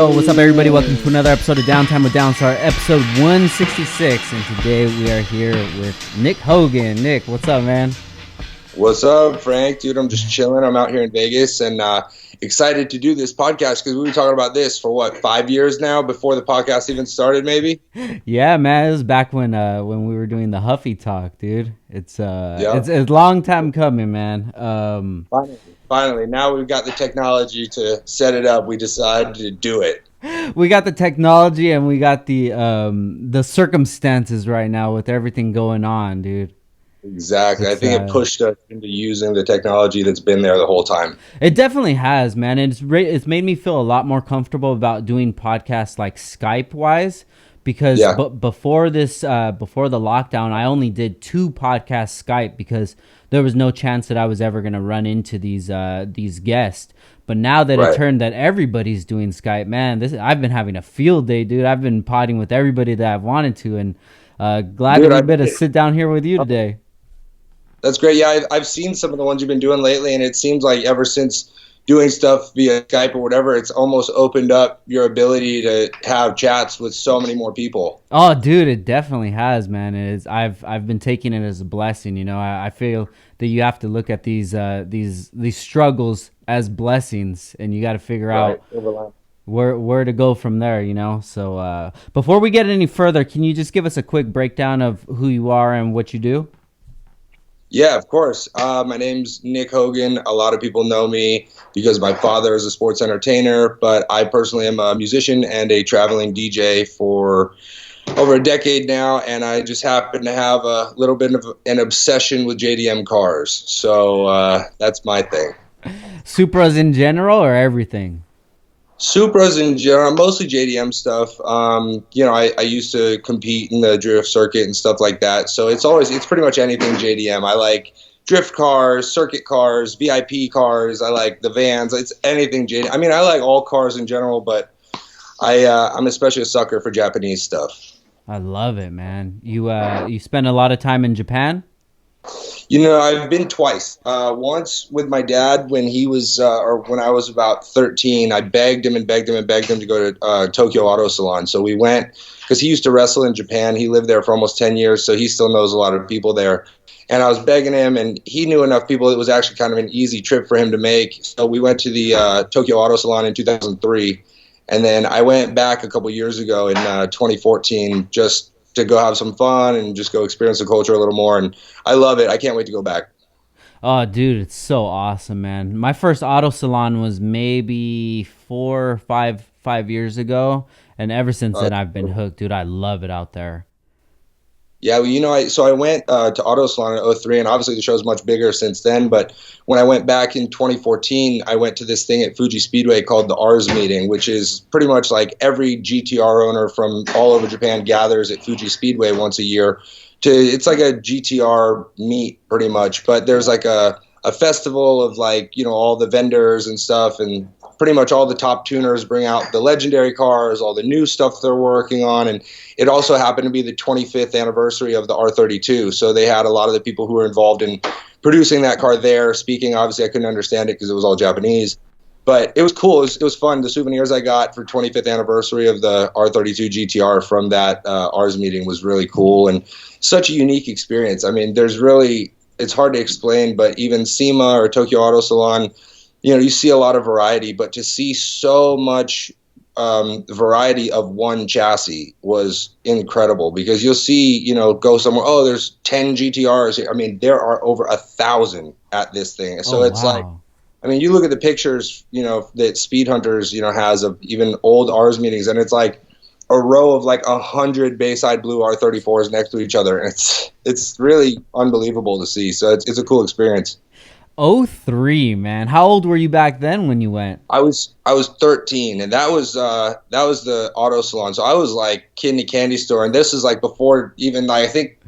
Yo, what's up, everybody? Welcome to another episode of Downtime with Downstar, episode 166. And today we are here with Nick Hogan. Nick, what's up, man? What's up, Frank? Dude, I'm just chilling. I'm out here in Vegas and excited to do this podcast because we were talking about this for 5 years now before the podcast even started, maybe? Yeah, man. It was back when we were doing the Huffy Talk, dude. It's a long time coming, man. Finally, now we've got the technology to set it up. We decided to do it. We got the technology and we got the circumstances right now with everything going on, dude. Exactly. I think it pushed us into using the technology that's been there the whole time. It definitely has, man. And it's made me feel a lot more comfortable about doing podcasts like Skype-wise because before the lockdown, I only did 2 podcasts Skype because there was no chance that I was ever going to run into these guests. But now that it turned that everybody's doing Skype, man, I've been having a field day, dude. I've been potting with everybody that I've wanted to, and glad to be able to sit down here with you today. That's great. Yeah, I've seen some of the ones you've been doing lately, and it seems like ever since doing stuff via Skype or whatever, it's almost opened up your ability to have chats with so many more people. Oh, dude, it definitely has, man. I've been taking it as a blessing. You know, I feel that you have to look at these struggles as blessings, and you got to figure out where to go from there. You know, so before we get any further, can you just give us a quick breakdown of who you are and what you do? Yeah, of course. My name's Nick Hogan. A lot of people know me because my father is a sports entertainer, but I personally am a musician and a traveling DJ for over a decade now, and I just happen to have a little bit of an obsession with JDM cars. So that's my thing. Supras in general or everything? Supras in general, mostly JDM stuff. You know, I used to compete in the drift circuit and stuff like that. So it's pretty much anything JDM. I like drift cars, circuit cars, VIP cars. I like the vans. It's anything JDM. I mean, I like all cars in general, but I'm especially a sucker for Japanese stuff. I love it, man. You spend a lot of time in Japan? You know, I've been twice. Once with my dad when he was, or when I was about 13. I begged him to go to Tokyo Auto Salon. So we went because he used to wrestle in Japan. He lived there for almost 10 years, so he still knows a lot of people there. And I was begging him, and he knew enough people. It was actually kind of an easy trip for him to make. So we went to the Tokyo Auto Salon in 2003, and then I went back a couple years ago in 2014 just to go have some fun and just go experience the culture a little more. And I love it. I can't wait to go back. Oh, dude, it's so awesome, man. My first auto salon was maybe 4 or 5 years ago. And ever since then, I've been hooked, dude. I love it out there. Yeah, well, you know, I went to Auto Salon in 2003, and obviously the show's much bigger since then. But when I went back in 2014, I went to this thing at Fuji Speedway called the R's Meeting, which is pretty much like every GTR owner from all over Japan gathers at Fuji Speedway once a year. It's like a GTR meet pretty much, but there's like a festival of like, you know, all the vendors and stuff, and pretty much all the top tuners bring out the legendary cars, all the new stuff they're working on. And it also happened to be the 25th anniversary of the R32. So they had a lot of the people who were involved in producing that car there speaking. Obviously, I couldn't understand it because it was all Japanese. But it was cool. It was fun. The souvenirs I got for 25th anniversary of the R32 GTR from that R's meeting was really cool and such a unique experience. I mean, it's hard to explain, but even SEMA or Tokyo Auto Salon, you know, you see a lot of variety, but to see so much variety of one chassis was incredible because you'll see, you know, go somewhere, oh, there's 10 GTRs here. I mean, there are over 1,000 at this thing. So it's like, I mean, you look at the pictures, you know, that Speed Hunters, you know, has of even old R's meetings, and it's like a row of like 100 Bayside Blue R34s next to each other. And it's really unbelievable to see. So it's a cool experience. 2003, man. How old were you back then when you went? I was 13, and that was the auto salon. So I was like kid in a candy store, and this is like before even I think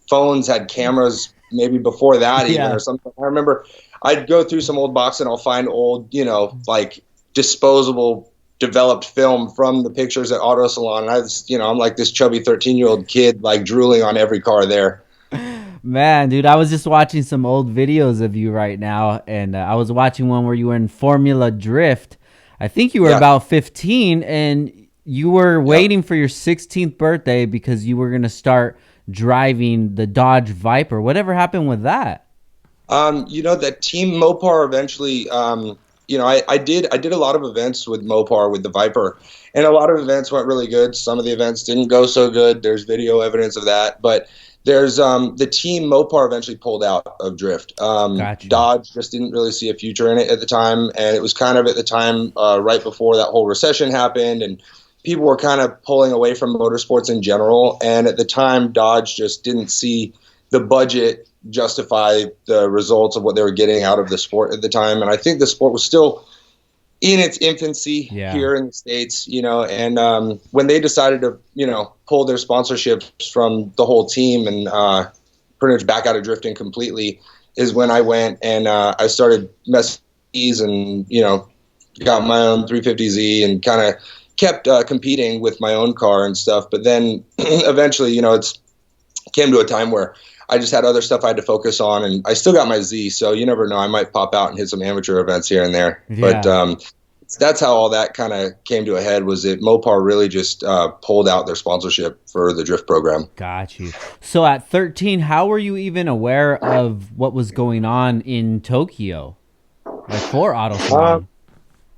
phones had cameras, maybe before that even or something. I remember I'd go through some old box and I'll find old, you know, like disposable developed film from the pictures at Auto Salon. And I'm like this chubby 13-year-old kid like drooling on every car there. Man, dude, I was just watching some old videos of you right now, and I was watching one where you were in Formula Drift. I think you were about 15, and you were waiting for your 16th birthday because you were going to start driving the Dodge Viper. Whatever happened with that? That Team Mopar eventually, I did a lot of events with Mopar with the Viper, and a lot of events went really good. Some of the events didn't go so good. There's video evidence of that, but there's the Team Mopar eventually pulled out of drift. Gotcha. Dodge just didn't really see a future in it at the time, and it was kind of at the time right before that whole recession happened, and people were kind of pulling away from motorsports in general. And at the time, Dodge just didn't see the budget justify the results of what they were getting out of the sport at the time. And I think the sport was still in its infancy here in the States, and when they decided to, pull their sponsorships from the whole team and pretty much back out of drifting completely is when I went and I started messing with these and, got my own 350Z and kind of kept competing with my own car and stuff. But then eventually, it's came to a time where I just had other stuff I had to focus on, and I still got my Z, so you never know. I might pop out and hit some amateur events here and there. Yeah. But that's how all that kind of came to a head, was that Mopar really just pulled out their sponsorship for the drift program. Got you. So at 13, how were you even aware of what was going on in Tokyo, like for Autosalon?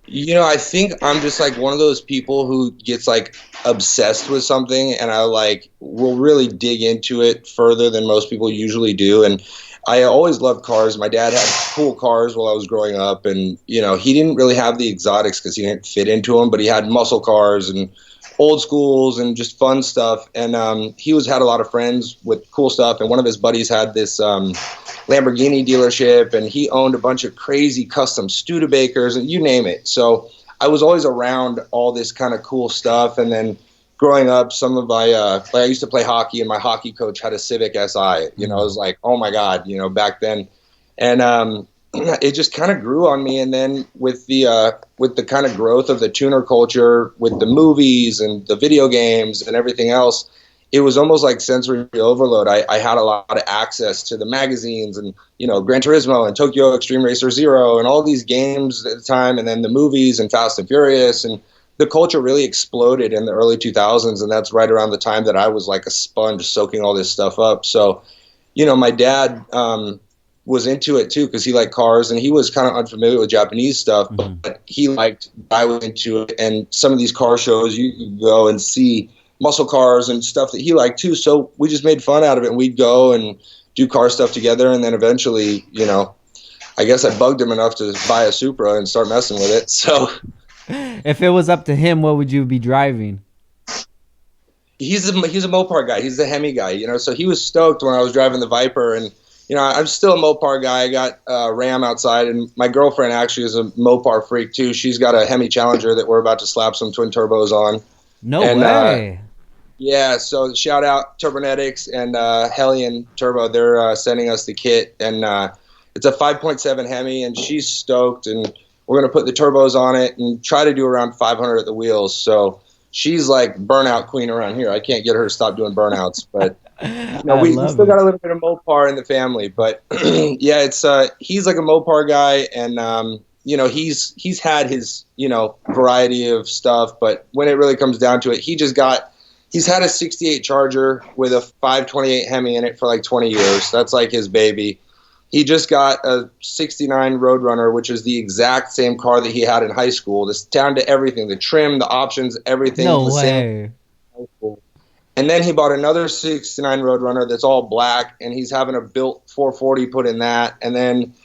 I think I'm just like one of those people who gets like obsessed with something, and I will really dig into it further than most people usually do. And I always loved cars. My dad had cool cars while I was growing up, and he didn't really have the exotics because he didn't fit into them, but he had muscle cars and old schools and just fun stuff. And he had a lot of friends with cool stuff, and one of his buddies had this Lamborghini dealership, and he owned a bunch of crazy custom Studebakers and you name it. So I was always around all this kind of cool stuff. And then growing up, some of my I used to play hockey, and my hockey coach had a Civic Si. I was like, oh my God, back then. And it just kind of grew on me. And then with the kind of growth of the tuner culture, with the movies and the video games and everything else, it was almost like sensory overload. I had a lot of access to the magazines and, Gran Turismo and Tokyo Extreme Racer Zero and all these games at the time, and then the movies and Fast and Furious. And the culture really exploded in the early 2000s, and that's right around the time that I was like a sponge soaking all this stuff up. So, my dad was into it too because he liked cars, and he was kind of unfamiliar with Japanese stuff, but I was into it. And some of these car shows, you could go and see muscle cars and stuff that he liked too. So we just made fun out of it, and we'd go and do car stuff together. And then eventually, I guess I bugged him enough to buy a Supra and start messing with it. So if it was up to him, what would you be driving? He's a Mopar guy. He's the Hemi guy, so he was stoked when I was driving the Viper. And, I'm still a Mopar guy. I got a Ram outside, and my girlfriend actually is a Mopar freak too. She's got a Hemi Challenger that we're about to slap some twin turbos on. No way. Yeah, so shout out Turbonetics and Hellion Turbo. They're sending us the kit, and it's a 5.7 Hemi, and she's stoked, and we're going to put the turbos on it and try to do around 500 at the wheels. So she's like burnout queen around here. I can't get her to stop doing burnouts, but we still got a little bit of Mopar in the family. But yeah, it's he's like a Mopar guy, and he's had his variety of stuff, but when it really comes down to it, he's had a 68 Charger with a 528 Hemi in it for like 20 years. That's like his baby. He just got a 69 Roadrunner, which is the exact same car that he had in high school. This down to everything, the trim, the options, everything. No the way. Same. And then he bought another 69 Roadrunner that's all black, and he's having a built 440 put in that. And then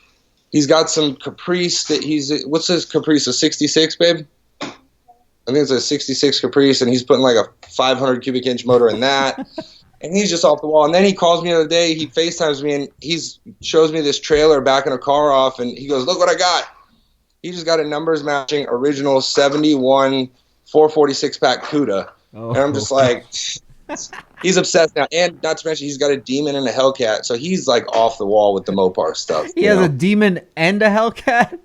he's got some Caprice that what's his Caprice, a 66, babe? I think it's a 66 Caprice, and he's putting like a 500 cubic inch motor in that. And he's just off the wall. And then he calls me the other day, he FaceTimes me, and he shows me this trailer backing a car off, and he goes, look what I got. He just got a numbers matching original 71 446 pack CUDA. Oh. And I'm just like, he's obsessed now. And not to mention, he's got a Demon and a Hellcat. So he's like off the wall with the Mopar stuff. He has a Demon and a Hellcat?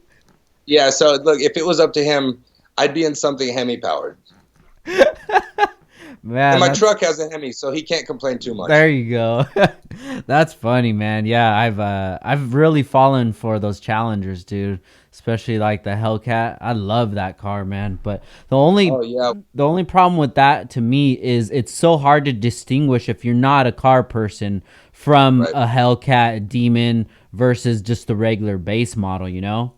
Yeah, so look, if it was up to him, I'd be in something Hemi powered. Man, and my truck has a Hemi, so he can't complain too much. There you go. That's funny, man. Yeah, I've really fallen for those Challengers, dude. Especially like the Hellcat. I love that car, man. But Oh yeah, the only problem with that to me is it's so hard to distinguish if you're not a car person from right. a Hellcat, a Demon versus just the regular base model, you know?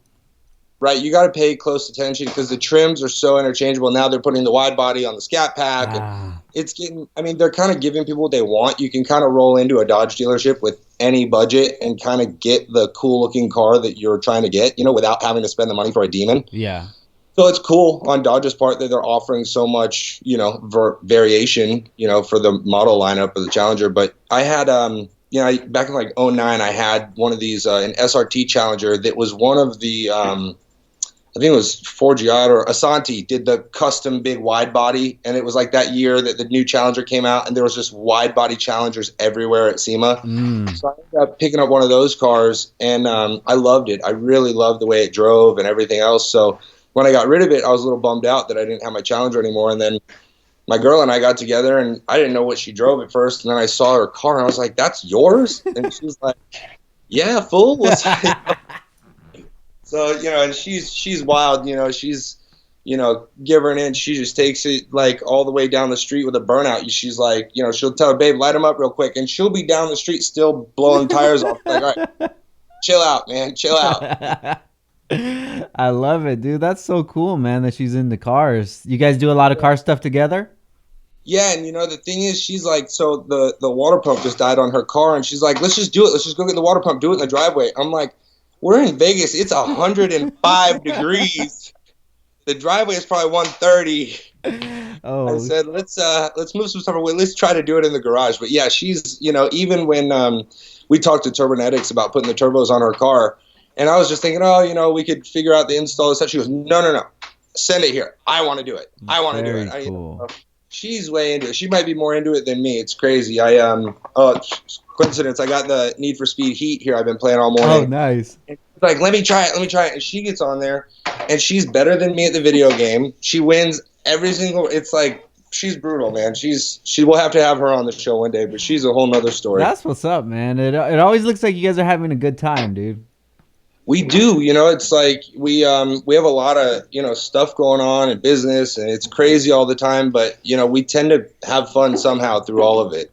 Right, you got to pay close attention because the trims are so interchangeable. Now they're putting the wide body on the Scat Pack, and Ah, it's getting. I mean, they're kind of giving people what they want. You can kind of roll into a Dodge dealership with any budget and kind of get the cool looking car that you're trying to get, without having to spend the money for a Demon. yeah. So it's cool on Dodge's part that they're offering so much, variation, for the model lineup of the Challenger. But I had, back in like '09, I had one of these, an SRT Challenger that was one of the. I think it was Forgiato or Asante did the custom big wide body, and it was like that year that the new Challenger came out, and there was just wide body Challengers everywhere at SEMA. So I ended up picking up one of those cars, and I loved it. I really loved the way it drove and everything else. So when I got rid of it, I was a little bummed out that I didn't have my Challenger anymore. And then my girl and I got together, and I didn't know what she drove at first, and then I saw her car, and I was like, "That's yours?" And she's like, "Yeah, fool." So, and she's wild, she's, give her an inch. She just takes it like all the way down the street with a burnout. She's like, she'll tell her, "Babe, light him up real quick." And she'll be down the street still blowing tires off. Like, all right, chill out, man, chill out. I love it, dude. That's so cool, man, that she's into cars. You guys do a lot of car stuff together? Yeah, and the thing is, she's like, so the water pump just died on her car, and she's like, "Let's just do it. Let's just go get the water pump, do it in the driveway." I'm like, we're in Vegas. It's 105 degrees. The driveway is probably 130. Oh, I said, let's move some stuff away. Let's try to do it in the garage. But yeah, she's, even when we talked to Turbonetics about putting the turbos on her car, and I was just thinking, oh, we could figure out the install. She goes, no, send it here. I want to do it. I want to do it. Cool. She's way into it. She might be more into it than me. It's crazy. Coincidence. I got the Need for Speed Heat here. I've been playing all morning. Oh, nice. And she's like, let me try it. And she gets on there, and she's better than me at the video game. She wins every single. It's like she's brutal, man. She will have to have her on the show one day, but she's a whole nother story. That's what's up, man. It always looks like you guys are having a good time, dude. We do, it's like we have a lot of, stuff going on in business, and it's crazy all the time, but, we tend to have fun somehow through all of it,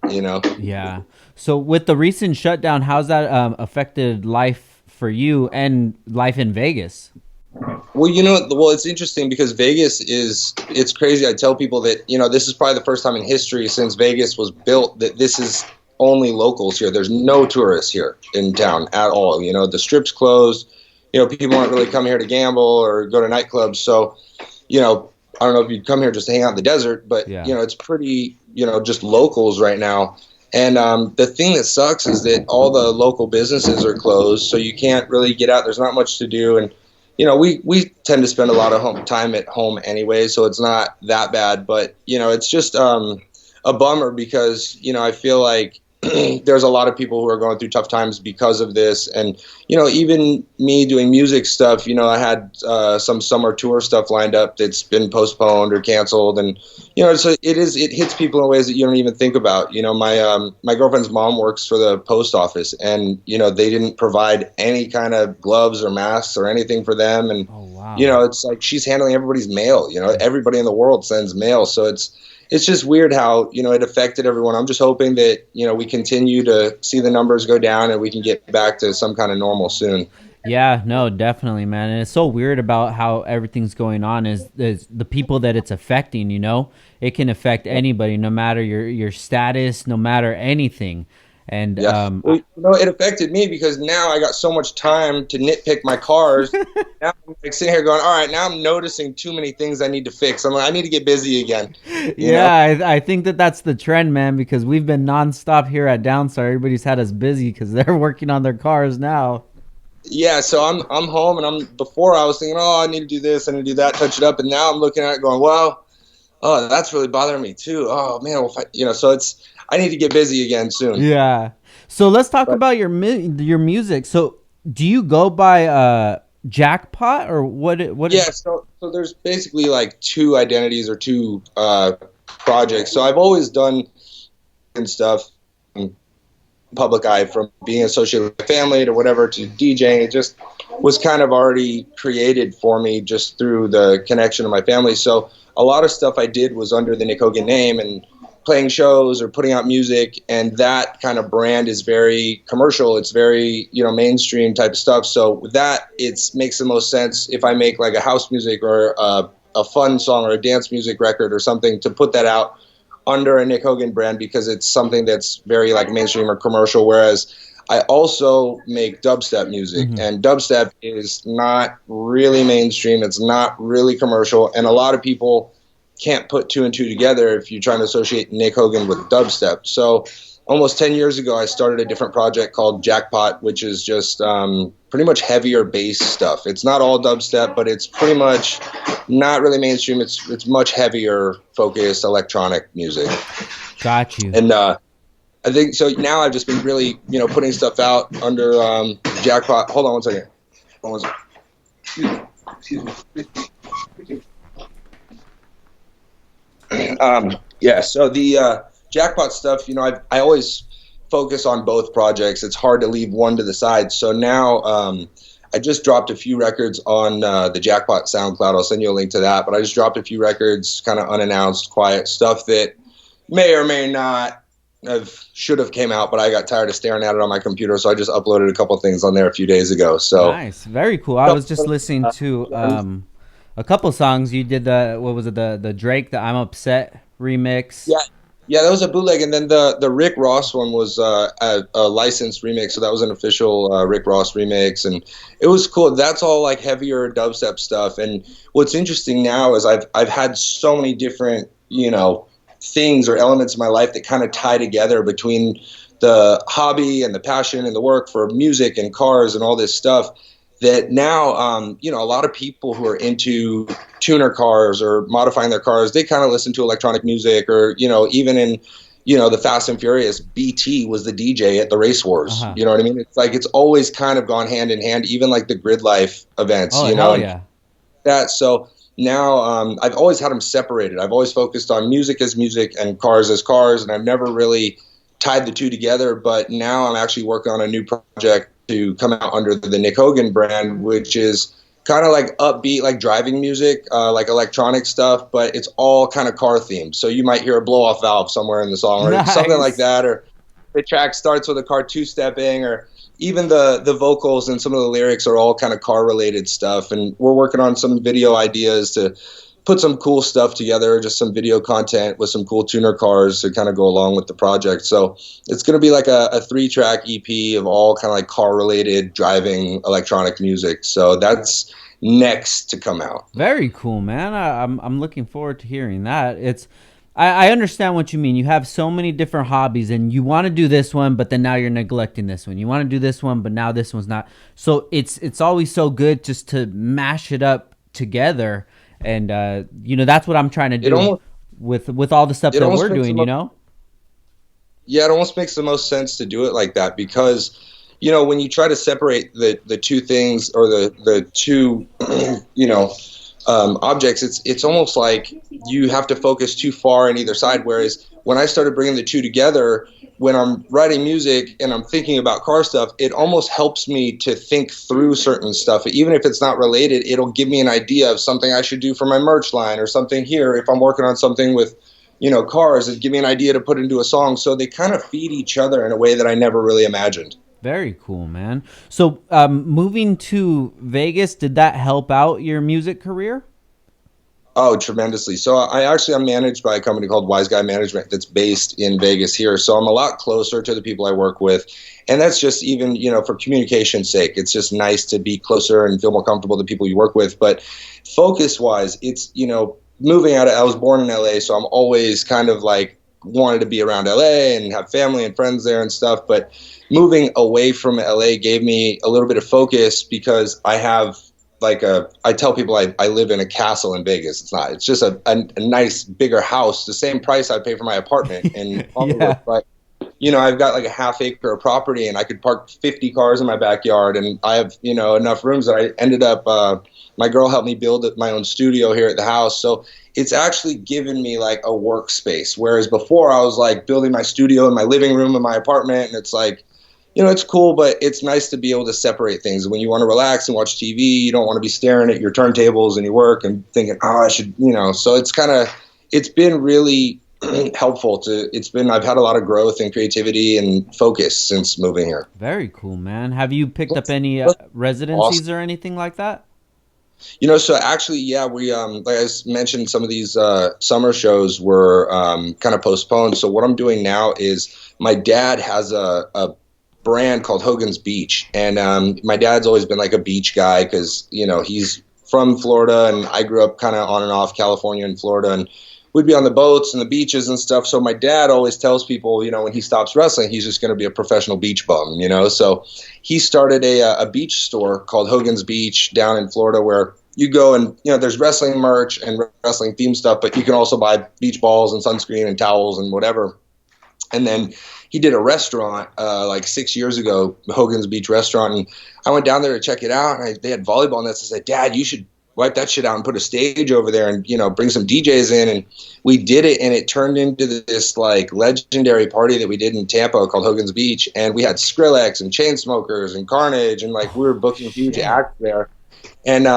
Yeah. So with the recent shutdown, how's that affected life for you and life in Vegas? Well, it's interesting because Vegas it's crazy. I tell people that, this is probably the first time in history since Vegas was built that this is only locals here. There's no tourists here in town at all. The strip's closed. People aren't really coming here to gamble or go to nightclubs. So, I don't know if you'd come here just to hang out in the desert, but, Yeah. It's pretty, just locals right now. And the thing that sucks is that all the local businesses are closed, so you can't really get out. There's not much to do. And, we tend to spend a lot of time at home anyway, so it's not that bad. But, it's just a bummer because, I feel like there's a lot of people who are going through tough times because of this. And, even me doing music stuff, I had some summer tour stuff lined up that's been postponed or canceled. And, so it hits people in ways that you don't even think about. My girlfriend's mom works for the post office, and, they didn't provide any kind of gloves or masks or anything for them. And, Oh, wow. it's like she's handling everybody's mail. Everybody in the world sends mail. So it's just weird how, it affected everyone. I'm just hoping that, we continue to see the numbers go down and we can get back to some kind of normal soon. Yeah, no, definitely, man. And it's so weird about how everything's going on is the people that it's affecting, It can affect anybody, no matter your status, no matter anything. And yeah. It affected me because now I got so much time to nitpick my cars. Now I'm like sitting here going, all right, now I'm noticing too many things I need to fix. I'm like, I need to get busy again. Yeah, I think that's the trend, man, because we've been nonstop here at Downstar. Everybody's had us busy because they're working on their cars now. Yeah, so I'm home, and before I was thinking, oh, I need to do this, I need to do that, touch it up, and now I'm looking at it going, well, oh, that's really bothering me too. Oh man, well, so I need to get busy again soon. Yeah. So let's talk about your music. So do you go by Jackpot or what? Yeah. So there's basically like two identities or two projects. So I've always done and stuff. public eye, from being associated with my family to whatever to DJing. It just was kind of already created for me just through the connection of my family. So a lot of stuff I did was under the Nick Hogan name and playing shows or putting out music, and that kind of brand is very commercial. It's very, mainstream type of stuff. So with that, it makes the most sense if I make like a house music or a fun song or a dance music record or something, to put that out under a Nick Hogan brand, because it's something that's very like mainstream or commercial. Whereas I also make dubstep music, and dubstep is not really mainstream. It's not really commercial. And a lot of people can't put two and two together if you're trying to associate Nick Hogan with dubstep. So almost 10 years ago, I started a different project called Jackpot, which is just pretty much heavier bass stuff. It's not all dubstep, but it's pretty much not really mainstream. It's much heavier focused electronic music. Got you. And I think so. Now I've just been really, putting stuff out under Jackpot. Hold on one second. Excuse me. Yeah. So the Jackpot stuff, I always focus on both projects. It's hard to leave one to the side. So now I just dropped a few records on the Jackpot SoundCloud. I'll send you a link to that. But I just dropped a few records, kind of unannounced, quiet stuff that may or may not should have came out, but I got tired of staring at it on my computer, so I just uploaded a couple things on there a few days ago. So nice, very cool. I was just listening to a couple songs you did. The Drake, the I'm Upset remix. Yeah, that was a bootleg, and then the Rick Ross one was a licensed remix, so that was an official Rick Ross remix, and it was cool. That's all like heavier dubstep stuff. And what's interesting now is I've had so many different things or elements in my life that kind of tie together between the hobby and the passion and the work for music and cars and all this stuff, that now, a lot of people who are into tuner cars or modifying their cars, they kind of listen to electronic music, or, even in, the Fast and Furious, BT was the DJ at the race wars. You know what I mean? It's like, it's always kind of gone hand in hand, even like the Grid Life events, hell yeah. So now I've always had them separated. I've always focused on music as music and cars as cars, and I've never really tied the two together. But now I'm actually working on a new project to come out under the Nick Hogan brand, which is kind of like upbeat, like driving music, like electronic stuff, but it's all kind of car themed. So you might hear a blow-off valve somewhere in the song, or something like that, or the track starts with a car two-stepping, or even the vocals and some of the lyrics are all kind of car related stuff. And we're working on some video ideas to put some cool stuff together, just some video content with some cool tuner cars to kind of go along with the project. So it's going to be like a 3-track EP of all kind of like car related driving electronic music. So that's next to come out. Very cool, man. I'm looking forward to hearing that. I understand what you mean. You have so many different hobbies, and you want to do this one, but then now you're neglecting this one. You want to do this one, but now this one's not. So it's always so good just to mash it up together, and that's what I'm trying to do with all the stuff that we're doing. Yeah, it almost makes the most sense to do it like that, because when you try to separate the two things, or the two objects, it's almost like you have to focus too far in either side. Whereas when I started bringing the two together, when I'm writing music and I'm thinking about car stuff, it almost helps me to think through certain stuff. Even if it's not related, it'll give me an idea of something I should do for my merch line, or something here. If I'm working on something with, cars, it'd give me an idea to put into a song. So they kind of feed each other in a way that I never really imagined. Very cool, man. So moving to Vegas, did that help out your music career? Oh, tremendously. So I'm managed by a company called Wise Guy Management that's based in Vegas here. So I'm a lot closer to the people I work with. And that's just even, for communication's sake, it's just nice to be closer and feel more comfortable with the people you work with. But focus-wise, it's, moving out of, I was born in LA, so I'm always kind of like wanted to be around LA and have family and friends there and stuff. But moving away from LA gave me a little bit of focus, because I have I tell people I live in a castle in Vegas. It's not. It's just a nice bigger house, the same price I'd pay for my apartment in Hollywood. But I've got like a half acre of property, and I could park 50 cars in my backyard, and I have enough rooms that I ended up. My girl helped me build my own studio here at the house, so it's actually given me like a workspace. Whereas before I was like building my studio in my living room in my apartment, and it's like, it's cool, but it's nice to be able to separate things. When you want to relax and watch TV, you don't want to be staring at your turntables and your work and thinking, oh, I should, so it's been really helpful I've had a lot of growth and creativity and focus since moving here. Very cool, man. Have you picked up any residencies awesome. Or anything like that? So actually, yeah, we, like I mentioned, some of these summer shows were kind of postponed. So what I'm doing now is my dad has a brand called Hogan's Beach. And my dad's always been like a beach guy because, he's from Florida, and I grew up kind of on and off California and Florida, and we'd be on the boats and the beaches and stuff. So my dad always tells people, when he stops wrestling, he's just going to be a professional beach bum, So he started a beach store called Hogan's Beach down in Florida, where you go and, there's wrestling merch and wrestling themed stuff, but you can also buy beach balls and sunscreen and towels and whatever. And then he did a restaurant like 6 years ago, Hogan's Beach Restaurant, and I went down there to check it out, and they had volleyball nets. I said, Dad, you should wipe that shit out and put a stage over there and, bring some DJs in. And we did it, and it turned into this like legendary party that we did in Tampa called Hogan's Beach. And we had Skrillex and Chainsmokers and Carnage, and like we were booking huge acts there. And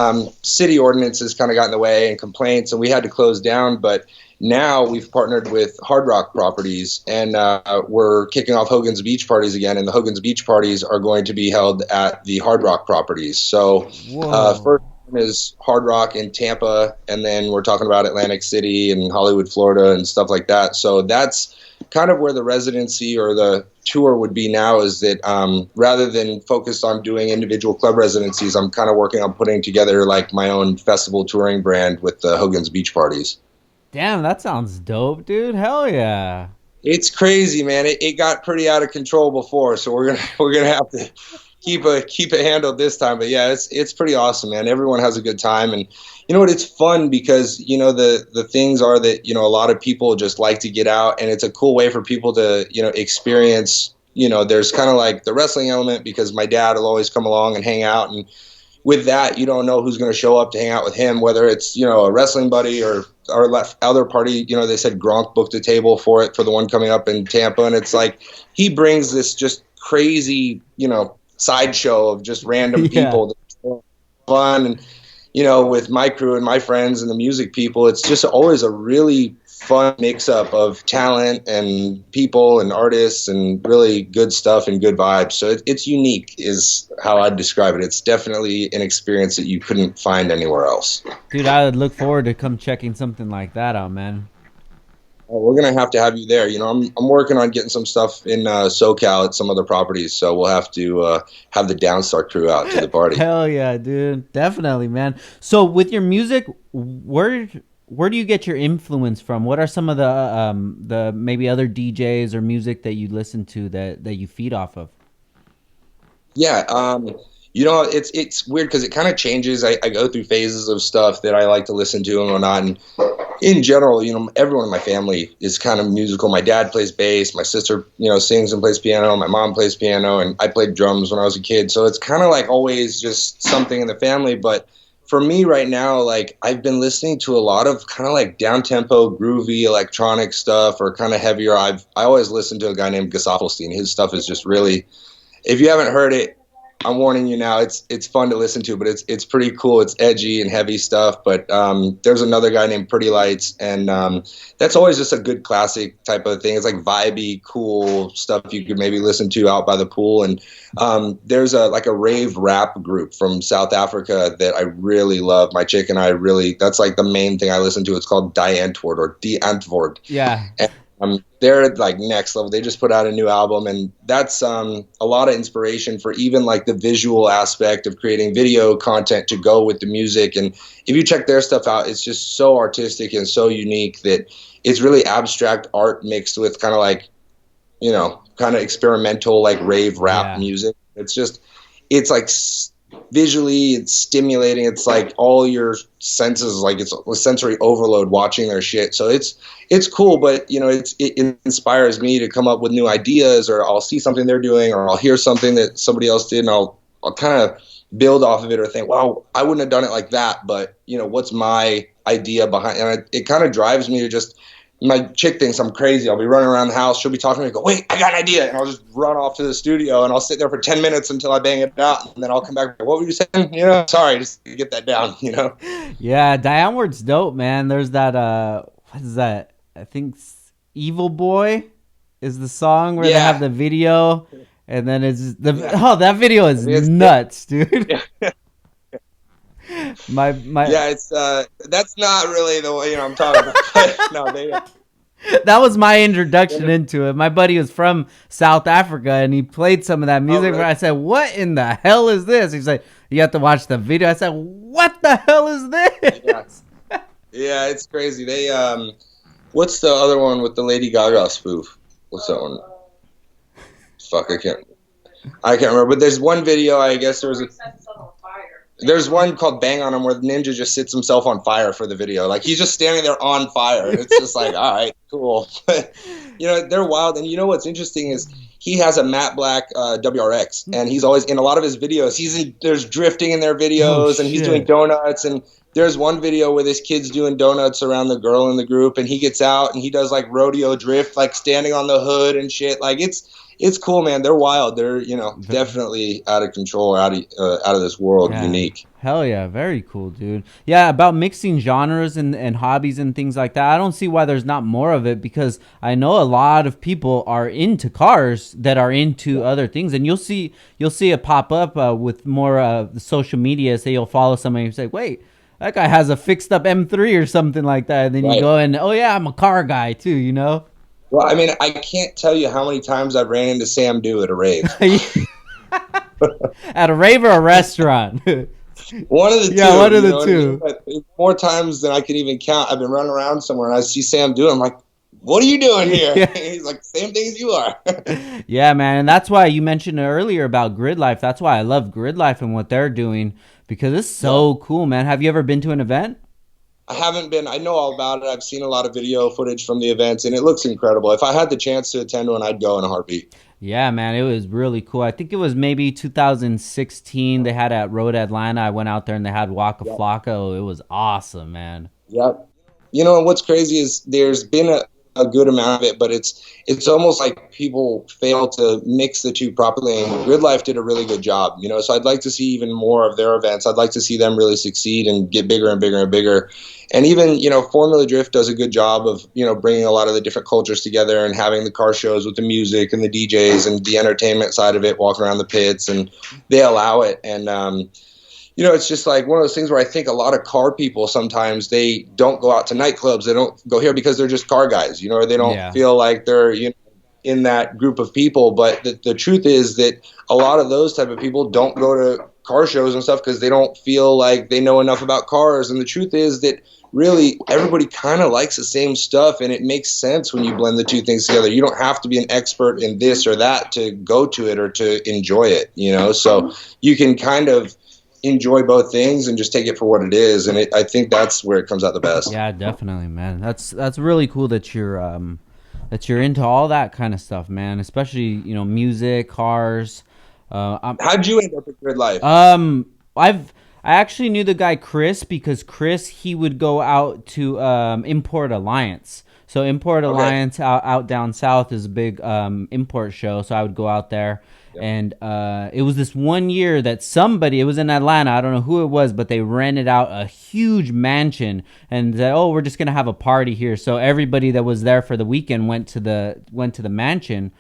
city ordinances kind of got in the way and complaints, and we had to close down. But now we've partnered with Hard Rock Properties, and we're kicking off Hogan's Beach parties again. And the Hogan's Beach parties are going to be held at the Hard Rock Properties. So first one is Hard Rock in Tampa, and then we're talking about Atlantic City and Hollywood, Florida, and stuff like that. So that's kind of where the residency or the tour would be now, is that rather than focus on doing individual club residencies, I'm kind of working on putting together like my own festival touring brand with the Hogan's Beach parties. Damn, that sounds dope, dude. Hell yeah. It's crazy, man. It got pretty out of control before, so we're gonna have to keep it handled this time. But yeah, it's pretty awesome, man. Everyone has a good time, and you know what? It's fun because the things are that a lot of people just like to get out, and it's a cool way for people to experience. There's kind of like the wrestling element because my dad will always come along and hang out, and with that, you don't know who's going to show up to hang out with him, whether it's a wrestling buddy or other party. They said Gronk booked a table for it for the one coming up in Tampa, and it's like he brings this just crazy sideshow of just random people that's fun. And with my crew and my friends and the music people, it's just always a really fun mix-up of talent and people and artists and really good stuff and good vibes. So it's unique is how I'd describe it. It's definitely an experience that you couldn't find anywhere else. Dude, I would look forward to come checking something like that out, man. Well, we're going to have you there. I'm working on getting some stuff in SoCal at some other properties, so we'll have to have the Downstar crew out to the party. Hell yeah, dude. Definitely, man. So with your music, where do you get your influence from? What are some of the maybe other DJs or music that you listen to that you feed off of? Yeah, it's weird because it kind of changes. I go through phases of stuff that I like to listen to and whatnot. And in general, everyone in my family is kind of musical. My dad plays bass. My sister, sings and plays piano. My mom plays piano, and I played drums when I was a kid. So it's kind of like always just something in the family. But for me right now, like I've been listening to a lot of kind of like down-tempo, groovy, electronic stuff, or kind of heavier. I always listen to a guy named Gesaffelstein. His stuff is just really, if you haven't heard it, I'm warning you now. It's fun to listen to, but it's pretty cool. It's edgy and heavy stuff. But there's another guy named Pretty Lights, and that's always just a good classic type of thing. It's like vibey, cool stuff you could maybe listen to out by the pool. And there's a rave rap group from South Africa that I really love. My chick and I that's like the main thing I listen to. It's called Die Antwoord or Die Antwoord. Yeah. And, they're like next level. They just put out a new album, and that's a lot of inspiration for even like the visual aspect of creating video content to go with the music. And if you check their stuff out, it's just so artistic and so unique that it's really abstract art mixed with kind of like, kind of experimental like rave rap music. It's like visually it's stimulating. It's like all your senses, like it's a sensory overload watching their shit. So it's cool, but it inspires me to come up with new ideas, or I'll see something they're doing, or I'll hear something that somebody else did, and I'll kind of build off of it or think, wow, I wouldn't have done it like that, but what's my idea behind, and it kind of drives me to just. My chick thinks I'm crazy. I'll be running around the house. She'll be talking to me. Go, wait, I got an idea, and I'll just run off to the studio, and I'll sit there for 10 minutes until I bang it out, and then I'll come back. What were you saying? Sorry, just get that down. Yeah, Downward's dope, man. There's that. What is that? I think "Evil Boy" is the song where they have the video, and then it's that video is nuts, dude. Yeah. my it's that's not really the way I'm talking about. No, that was my introduction into it. My buddy was from South Africa, and he played some of that music. Really? I said, "What in the hell is this?" He's like, "You have to watch the video." I said, "What the hell is this?" Yeah, it's crazy. They what's the other one with the Lady Gaga spoof? What's that one? Fuck, I can't remember. But there's one video. I guess there's one called "Bang on Him" where Ninja just sets himself on fire for the video. Like, he's just standing there on fire. It's just like, all right, cool. They're wild. And what's interesting is he has a matte black WRX, and he's always in a lot of his videos. There's drifting in their videos, and he's doing donuts. And there's one video where this kid's doing donuts around the girl in the group, and he gets out and he does like rodeo drift, like standing on the hood and shit. Like, it's cool, man. They're wild. They're, definitely out of control, out of this world, unique. Hell yeah, very cool, dude. Yeah, about mixing genres and hobbies and things like that. I don't see why there's not more of it, because I know a lot of people are into cars that are into other things, and you'll see it pop up with more social media. Say you'll follow somebody and say, wait, that guy has a fixed up M3 or something like that, and then you go and, oh yeah, I'm a car guy too, Well, I mean, I can't tell you how many times I've ran into Sam Dew at a rave. At a rave or a restaurant? One of the two. Yeah, one of the two. I mean? More times than I can even count. I've been running around somewhere and I see Sam Dew. I'm like, what are you doing here? Yeah. He's like, same thing as you are. Yeah, man. And that's why you mentioned earlier about Grid Life. That's why I love Grid Life and what they're doing, because it's so cool, man. Have you ever been to an event? I haven't been. I know all about it. I've seen a lot of video footage from the events, and it looks incredible. If I had the chance to attend one, I'd go in a heartbeat. Yeah, man, it was really cool. I think it was maybe 2016. They had at Road Atlanta. I went out there and they had Waka Flocka. Oh, it was awesome, man. Yep. And what's crazy is there's been a good amount of it, but it's almost like people fail to mix the two properly, and Grid Life did a really good job, so I'd like to see even more of their events. I'd like to see them really succeed and get bigger and bigger and bigger. And even, Formula Drift does a good job of, bringing a lot of the different cultures together and having the car shows with the music and the DJs and the entertainment side of it, walking around the pits, and they allow it. And it's just like one of those things where I think a lot of car people, sometimes they don't go out to nightclubs. They don't go here because they're just car guys, or they don't feel like they're, in that group of people. But the truth is that a lot of those type of people don't go to car shows and stuff because they don't feel like they know enough about cars. And the truth is that really everybody kind of likes the same stuff, and it makes sense when you blend the two things together. You don't have to be an expert in this or that to go to it or to enjoy it, so you can kind of enjoy both things and just take it for what it is. And I think that's where it comes out the best. Yeah, definitely, man. That's really cool that you're into all that kind of stuff, man, especially, music, cars. How'd you end up at Grid Life? I actually knew the guy Chris, because Chris, he would go out to Import Alliance. So Import Alliance out down south is a big import show. So I would go out there. And it was this one year that it was in Atlanta, I don't know who it was, but they rented out a huge mansion and said, oh, we're just going to have a party here. So everybody that was there for the weekend went to the mansion.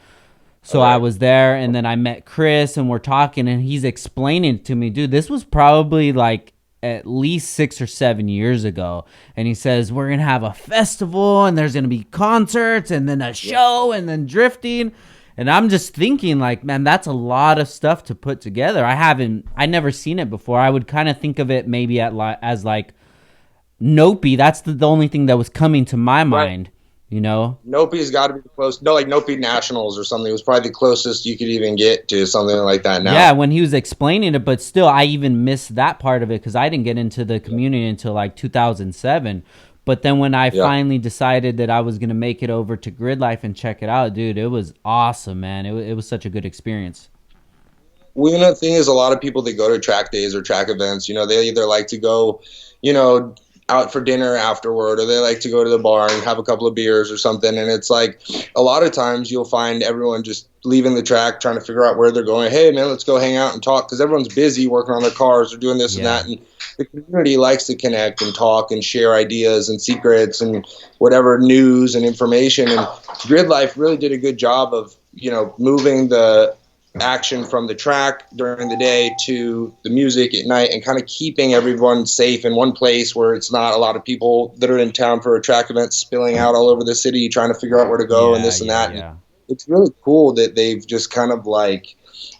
So I was there, and then I met Chris, and we're talking, and he's explaining to me, dude, this was probably like at least 6 or 7 years ago. And he says, we're going to have a festival, and there's going to be concerts, and then a show, and then drifting. And I'm just thinking, like, man, that's a lot of stuff to put together. I never seen it before. I would kind of think of it maybe as like Nopi. That's the only thing that was coming to my mind. Nopi's got to be close. No, like Nopi Nationals or something. It was probably the closest you could even get to something like that now. Yeah, when he was explaining it, but still, I even missed that part of it because I didn't get into the community until like 2007. But then when I finally decided that I was going to make it over to Grid Life and check it out, dude, it was awesome, man. It was such a good experience. Well, the thing is, a lot of people that go to track days or track events, they either like to go, out for dinner afterward, or they like to go to the bar and have a couple of beers or something. And it's like a lot of times you'll find everyone just leaving the track, trying to figure out where they're going. Hey, man, let's go hang out and talk, because everyone's busy working on their cars or doing this and that. And the community likes to connect and talk and share ideas and secrets and whatever news and information. And Grid Life really did a good job of, moving the action from the track during the day to the music at night, and kind of keeping everyone safe in one place where it's not a lot of people that are in town for a track event spilling out all over the city trying to figure out where to go and this and that. Yeah. And it's really cool that they've just kind of like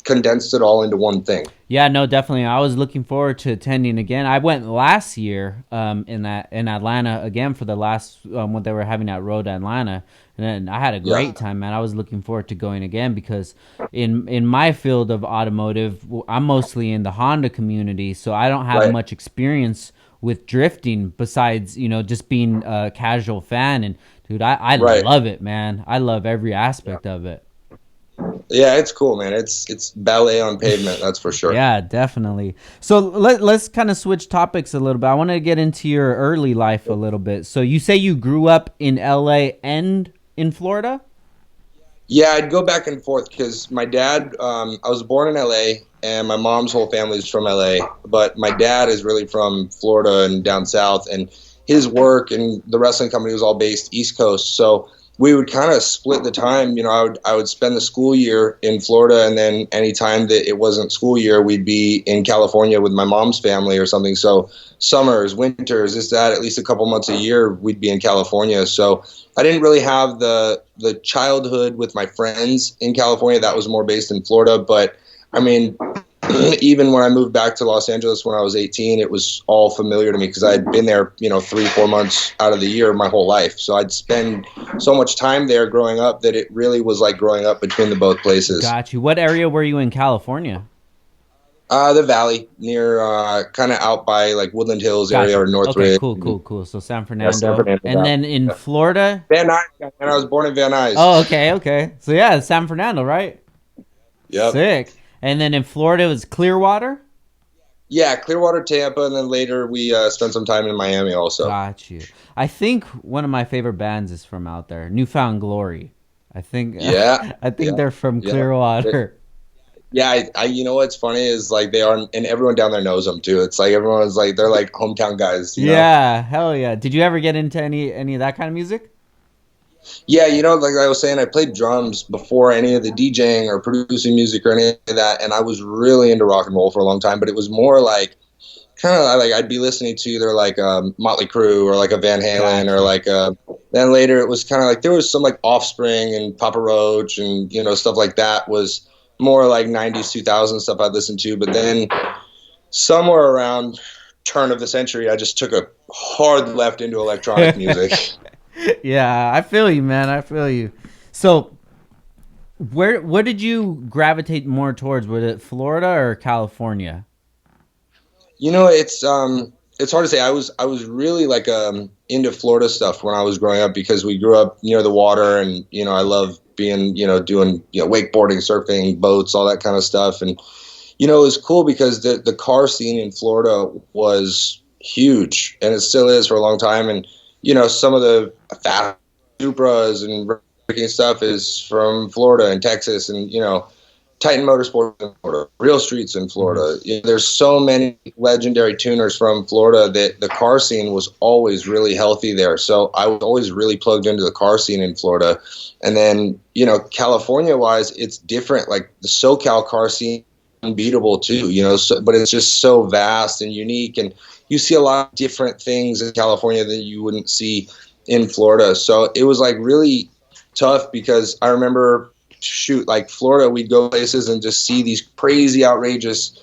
condensed it all into one thing. Yeah, no, definitely. I was looking forward to attending again. I went last year in Atlanta again for the last what they were having at Road Atlanta, and I had a great time, man. I was looking forward to going again because in my field of automotive, I'm mostly in the Honda community, so I don't have much experience with drifting besides just being a casual fan. And dude, I love it, man. I love every aspect of it. Yeah, it's cool, man. It's ballet on pavement, that's for sure. Yeah, definitely. So let's kind of switch topics a little bit. I want to get into your early life a little bit. So you say you grew up in LA and in Florida? Yeah, I'd go back and forth because my dad, I was born in LA and my mom's whole family is from LA, but my dad is really from Florida and down south, and his work and the wrestling company was all based East Coast. So we would kind of split the time. I would spend the school year in Florida, and then any time that it wasn't school year, we'd be in California with my mom's family or something. So summers, winters, that, at least a couple months a year, we'd be in California. So I didn't really have the childhood with my friends in California. That was more based in Florida. But I mean, even when I moved back to Los Angeles when I was 18, it was all familiar to me because I'd been there, 3-4 months out of the year my whole life. So I'd spend so much time there growing up that it really was like growing up between the both places. Got you. What area were you in California? The Valley, near kind of out by like Woodland Hills area or Northridge. Okay, cool. So San Fernando. Yeah, San Fernando. And then in Florida? Van Nuys, and I was born in Van Nuys. Oh, okay. So yeah, San Fernando, right? Yep. Sick. And then in Florida, it was Clearwater? Yeah, Clearwater, Tampa, and then later we spent some time in Miami also. Got you. I think one of my favorite bands is from out there, Newfound Glory. I think they're from Clearwater. Yeah, I you know what's funny is like they are, and everyone down there knows them too. It's like everyone's like they're like hometown guys. Yeah, hell yeah. Did you ever get into any of that kind of music? Yeah, like I was saying, I played drums before any of the DJing or producing music or any of that, and I was really into rock and roll for a long time. But it was more like kind of like I'd be listening to either like Motley Crue or like a Van Halen or like then later it was kind of like there was some like Offspring and Papa Roach and stuff like that was more like 90s 2000s stuff I'd listen to. But then somewhere around turn of the century, I just took a hard left into electronic music. Yeah, I feel you, man. I feel you. So, what did you gravitate more towards? Was it Florida or California? It's hard to say. I was really like into Florida stuff when I was growing up because we grew up near the water, and I love being doing wakeboarding, surfing, boats, all that kind of stuff. And it was cool because the car scene in Florida was huge, and it still is for a long time. And some of the fast Supras and breaking stuff is from Florida and Texas, and Titan Motorsports in Florida, Real Streets in Florida. There's so many legendary tuners from Florida that the car scene was always really healthy there. So I was always really plugged into the car scene in Florida. And then, California-wise, it's different. Like the SoCal car scene, unbeatable too, but it's just so vast and unique. And you see a lot of different things in California that you wouldn't see in Florida. So it was like really tough because I remember like Florida, we'd go places and just see these crazy, outrageous,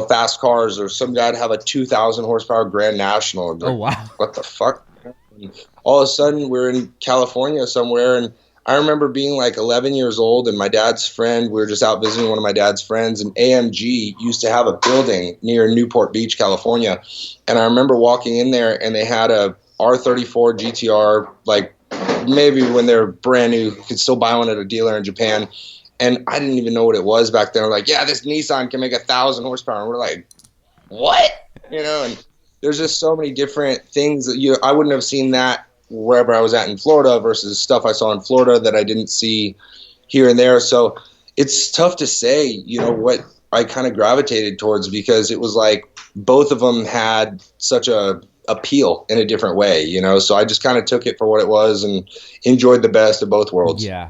fast cars, or some guy'd have a 2,000 horsepower Grand National. And oh, wow. What the fuck? And all of a sudden we're in California somewhere, and I remember being like 11 years old, and my dad's friend, we were just out visiting one of my dad's friends, and AMG used to have a building near Newport Beach, California. And I remember walking in there, and they had a R34 GTR, like maybe when they're brand new, you could still buy one at a dealer in Japan. And I didn't even know what it was back then. I'm like, yeah, this Nissan can make 1,000 horsepower. And we're like, what? And there's just so many different things that I wouldn't have seen that wherever I was at in Florida versus stuff I saw in Florida that I didn't see here and there. So it's tough to say, what I kind of gravitated towards, because it was like both of them had such a appeal in a different way, so I just kind of took it for what it was and enjoyed the best of both worlds. Yeah.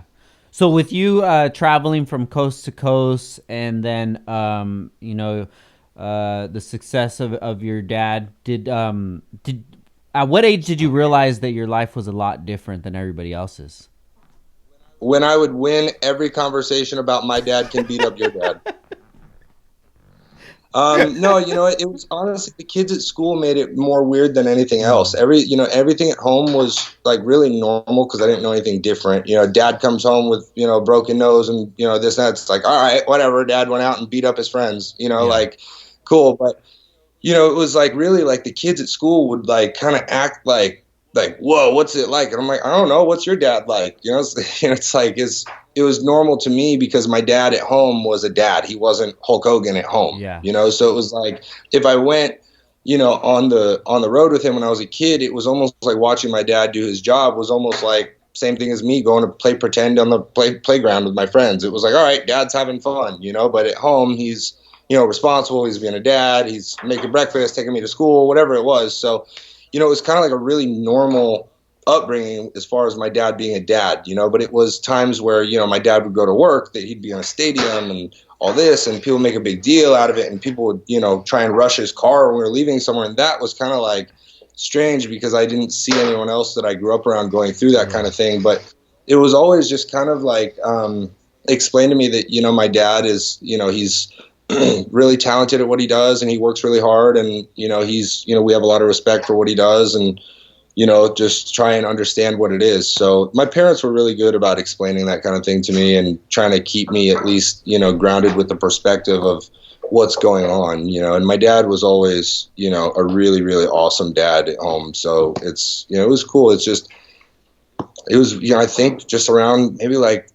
So with you traveling from coast to coast, and then the success of your dad, did at what age did you realize that your life was a lot different than everybody else's? When I would win every conversation about my dad can beat up your dad. No, it was honestly the kids at school made it more weird than anything else. Everything at home was like really normal because I didn't know anything different. Dad comes home with, a broken nose and, this and that. It's like, all right, whatever. Dad went out and beat up his friends, like cool. But, it was like really like the kids at school would like kind of act like, whoa, what's it like? And I'm like, I don't know. What's your dad like? It's like, it was normal to me because my dad at home was a dad. He wasn't Hulk Hogan at home. Yeah. So it was like if I went, on the road with him when I was a kid, it was almost like watching my dad do his job was almost like same thing as me going to play pretend on the playground with my friends. It was like, all right, dad's having fun, but at home he's, responsible. He's being a dad. He's making breakfast, taking me to school, whatever it was. So, it was kind of like a really normal upbringing as far as my dad being a dad, but it was times where, my dad would go to work, that he'd be in a stadium and all this, and people make a big deal out of it, and people would, try and rush his car when we were leaving somewhere. And that was kind of like strange because I didn't see anyone else that I grew up around going through that kind of thing. But it was always just kind of like explain to me that, my dad is, he's really talented at what he does, and he works really hard, and he's we have a lot of respect for what he does, and just try and understand what it is. So my parents were really good about explaining that kind of thing to me and trying to keep me at least grounded with the perspective of what's going on, and my dad was always a really, really awesome dad at home. So it's it was cool. It was I think just around maybe like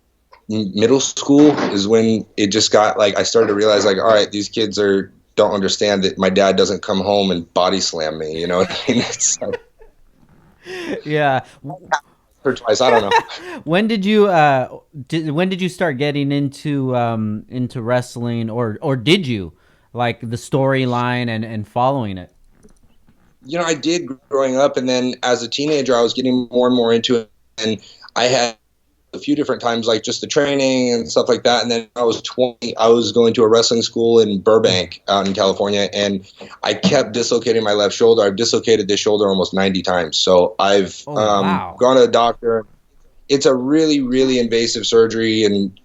middle school is when it just got like I started to realize like, all right, these kids don't understand that my dad doesn't come home and body slam me. You know what I mean? It's like, yeah. Or twice, I don't know. When did you start getting into wrestling, or did you like the storyline and following it? I did growing up, and then as a teenager, I was getting more and more into it, and I had a few different times, like just the training and stuff like that. And then I was 20, I was going to a wrestling school in Burbank out in California, and I kept dislocating my left shoulder. I've dislocated this shoulder almost 90 times. So I've gone to a doctor. It's a really, really invasive surgery, and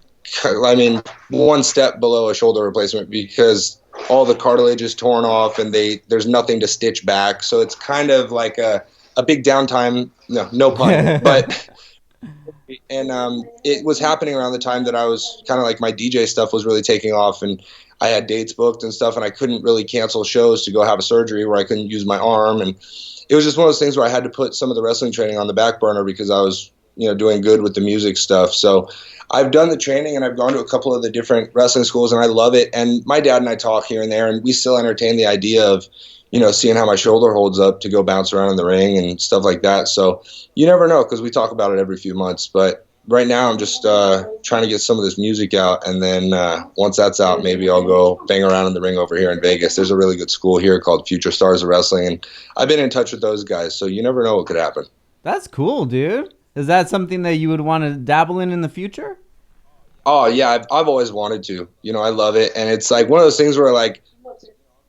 I mean, one step below a shoulder replacement because all the cartilage is torn off and there's nothing to stitch back. So it's kind of like a big downtime. No pun, but. And it was happening around the time that I was kind of like my DJ stuff was really taking off, and I had dates booked and stuff, and I couldn't really cancel shows to go have a surgery where I couldn't use my arm. And it was just one of those things where I had to put some of the wrestling training on the back burner because I was, doing good with the music stuff. So I've done the training, and I've gone to a couple of the different wrestling schools, and I love it. And my dad and I talk here and there, and we still entertain the idea of, seeing how my shoulder holds up to go bounce around in the ring and stuff like that. So you never know because we talk about it every few months. But right now I'm just trying to get some of this music out. And then once that's out, maybe I'll go bang around in the ring over here in Vegas. There's a really good school here called Future Stars of Wrestling. And I've been in touch with those guys. So you never know what could happen. That's cool, dude. Is that something that you would want to dabble in the future? Oh, yeah. I've always wanted to. I love it. And it's like one of those things where like,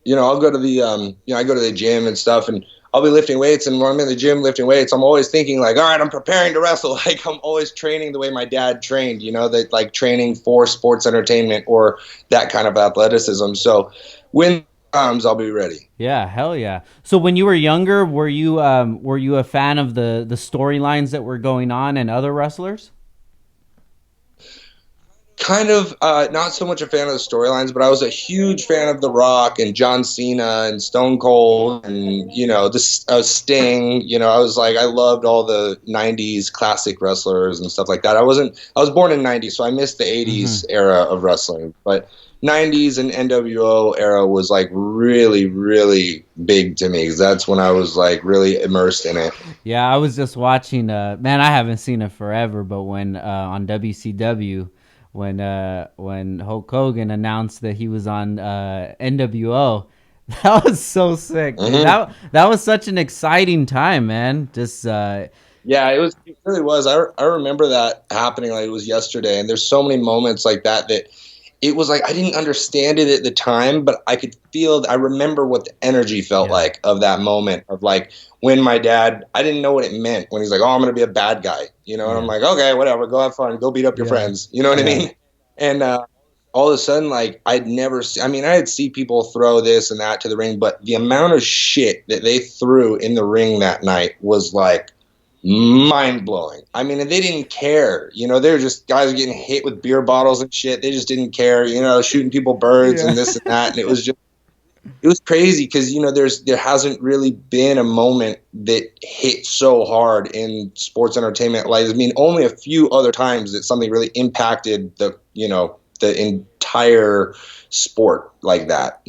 I'll go to the, I go to the gym and stuff, and I'll be lifting weights. And when I'm in the gym lifting weights, I'm always thinking like, all right, I'm preparing to wrestle. Like I'm always training the way my dad trained, that like training for sports entertainment or that kind of athleticism. So when it comes, I'll be ready. Yeah, hell yeah. So when you were younger, were you a fan of the storylines that were going on and other wrestlers? Kind of not so much a fan of the storylines, but I was a huge fan of The Rock and John Cena and Stone Cold and, this Sting. I was like, I loved all the 90s classic wrestlers and stuff like that. I was born in 90, so I missed the 80s era of wrestling. But, 90s and NWO era was like really, really big to me, because that's when I was like really immersed in it. Yeah, I was just watching. Man, I haven't seen it forever, but when on WCW, when Hulk Hogan announced that he was on NWO, that was so sick, dude. Mm-hmm. That was such an exciting time, man. Just Yeah, it really was. I remember that happening like it was yesterday, and there's so many moments like that it was like I didn't understand it at the time, but I could feel. I remember what the energy felt like of that moment of like when my dad. I didn't know what it meant when he's like, "Oh, I'm gonna be a bad guy," and I'm like, "Okay, whatever, go have fun, go beat up your friends," you know what I mean? And all of a sudden, like I'd never. I mean, I'd see people throw this and that to the ring, but the amount of shit that they threw in the ring that night was like mind blowing. I mean, and they didn't care. They were just guys getting hit with beer bottles and shit. They just didn't care. Shooting people birds and this and that. And it was crazy because there hasn't really been a moment that hit so hard in sports entertainment. Like, I mean, only a few other times that something really impacted the entire sport like that.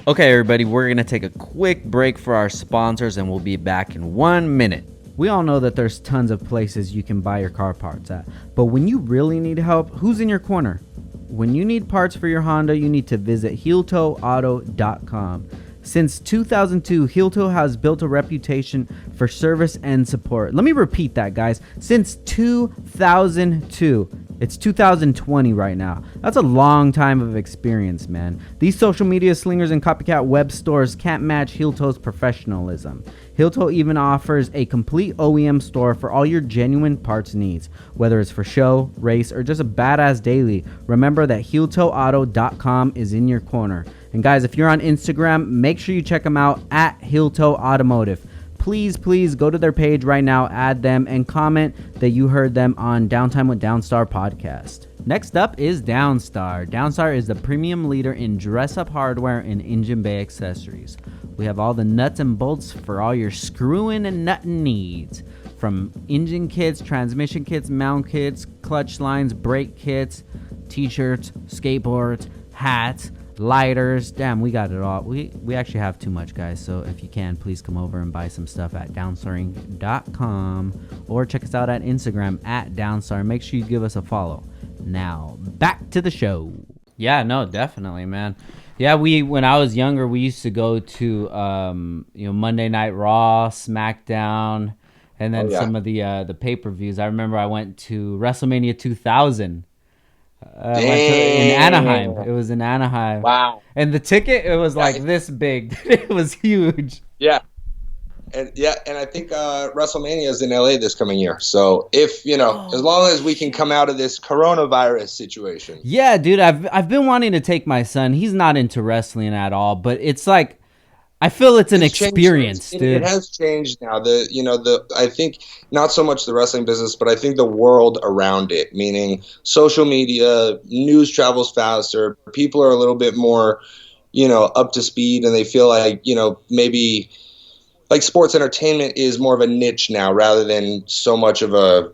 Okay, everybody, we're gonna take a quick break for our sponsors, and we'll be back in 1 minute. We all know that there's tons of places you can buy your car parts at, but when you really need help, who's in your corner? When you need parts for your Honda, you need to visit HeelToeAuto.com. Since 2002, Heel-Toe has built a reputation for service and support. Let me repeat that, guys. Since 2002. It's 2020 right now. That's a long time of experience, man. These social media slingers and copycat web stores can't match Heel-Toe's professionalism. Heel-Toe even offers a complete OEM store for all your genuine parts needs. Whether it's for show, race, or just a badass daily, remember that HeelToeAuto.com is in your corner. And guys, if you're on Instagram, make sure you check them out at Heel-Toe Automotive. Please go to their page right now, add them, and comment that you heard them on Downtime with Downstar podcast. Next up is Downstar. Downstar is the premium leader in dress-up hardware and engine bay accessories. We have all the nuts and bolts for all your screwing and nutting needs. From engine kits, transmission kits, mount kits, clutch lines, brake kits, t-shirts, skateboards, hats, lighters. Damn, we got it all. We actually have too much, guys. So if you can, please come over and buy some stuff at downstaring.com or check us out at Instagram at Downstar. Make sure you give us a follow. Now, back to the show. Yeah, no, definitely, man. Yeah, when I was younger, we used to go to Monday Night Raw, SmackDown, and then some of the pay-per-views. I remember I went to WrestleMania 2000. In Anaheim. It was in Anaheim. Wow. And the ticket, it was like this big. It was huge. Yeah. And I think WrestleMania is in LA this coming year. So if, as long as we can come out of this coronavirus situation. Yeah, dude, I've been wanting to take my son. He's not into wrestling at all, but it's like I feel it's an experience, dude. It has changed now. I think not so much the wrestling business, but I think the world around it, meaning social media, news travels faster. People are a little bit more, up to speed, and they feel like, maybe like sports entertainment is more of a niche now rather than so much of a,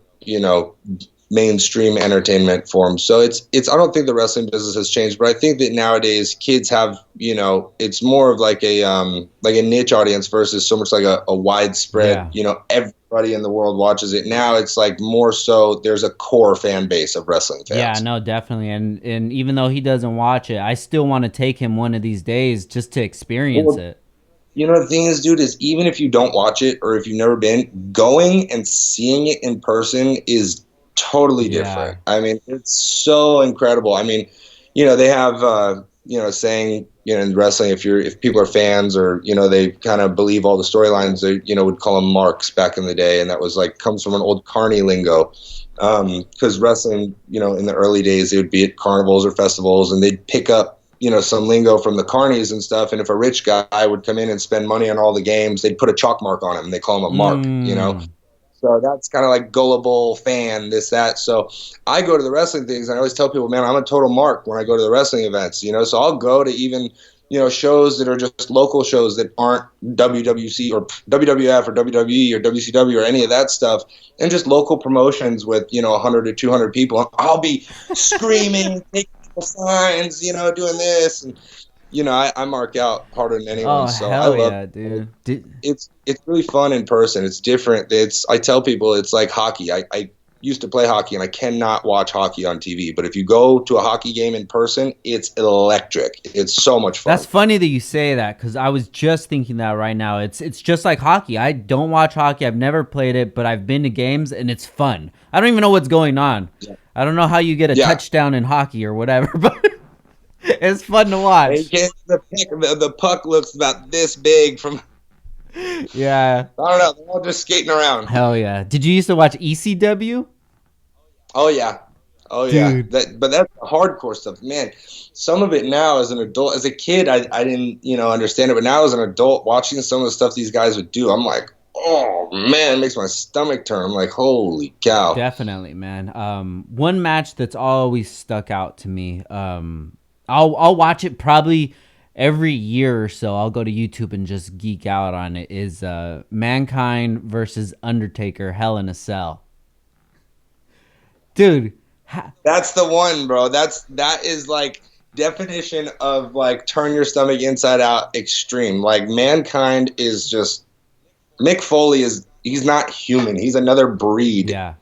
mainstream entertainment form. So it's I don't think the wrestling business has changed, but I think that nowadays kids have, it's more of like a niche audience versus so much like a widespread, everybody in the world watches it. Now it's like more so there's a core fan base of wrestling fans. Yeah, no, definitely. And even though he doesn't watch it, I still want to take him one of these days just to experience it. The thing is, dude, is even if you don't watch it or if you've never been, going and seeing it in person is totally different. I mean, it's so incredible. I mean, they have saying, in wrestling, if people are fans or they kind of believe all the storylines, they would call them marks back in the day, and that was like comes from an old carny lingo. Because wrestling, in the early days, they would be at carnivals or festivals, and they'd pick up some lingo from the carnies and stuff. And if a rich guy would come in and spend money on all the games, they'd put a chalk mark on him, and they call him a mark. So that's kind of like gullible fan, this, that. So I go to the wrestling things, and I always tell people, man, I'm a total mark when I go to the wrestling events, So I'll go to even, shows that are just local shows that aren't WWC or WWF or WWE or WCW or any of that stuff, and just local promotions with, 100 to 200 people. I'll be screaming, taking signs, doing this, and I mark out harder than anyone. Oh, So I hell love yeah, it. dude. It's really fun in person. It's different. I tell people it's like hockey. I used to play hockey, and I cannot watch hockey on TV. But if you go to a hockey game in person, it's electric. It's so much fun. That's funny that you say that, because I was just thinking that right now. It's just like hockey. I don't watch hockey. I've never played it, but I've been to games, and it's fun. I don't even know what's going on. Yeah. I don't know how you get a touchdown in hockey or whatever, but it's fun to watch. The puck looks about this big from. Yeah. I don't know. They're all just skating around. Hell yeah. Did you used to watch ECW? Oh yeah. Oh yeah. But that's the hardcore stuff, man. Some of it now, as an adult, as a kid, I didn't understand it, but now as an adult, watching some of the stuff these guys would do, I'm like, oh man, it makes my stomach turn. I'm like, holy cow. Definitely, man. One match that's always stuck out to me. I'll watch it probably every year or so. I'll go to YouTube and just geek out on it. Is Mankind versus Undertaker, Hell in a Cell. Dude, that's the one, bro. That is like definition of like turn your stomach inside out extreme. Like Mankind is just Mick Foley he's not human. He's another breed. Yeah.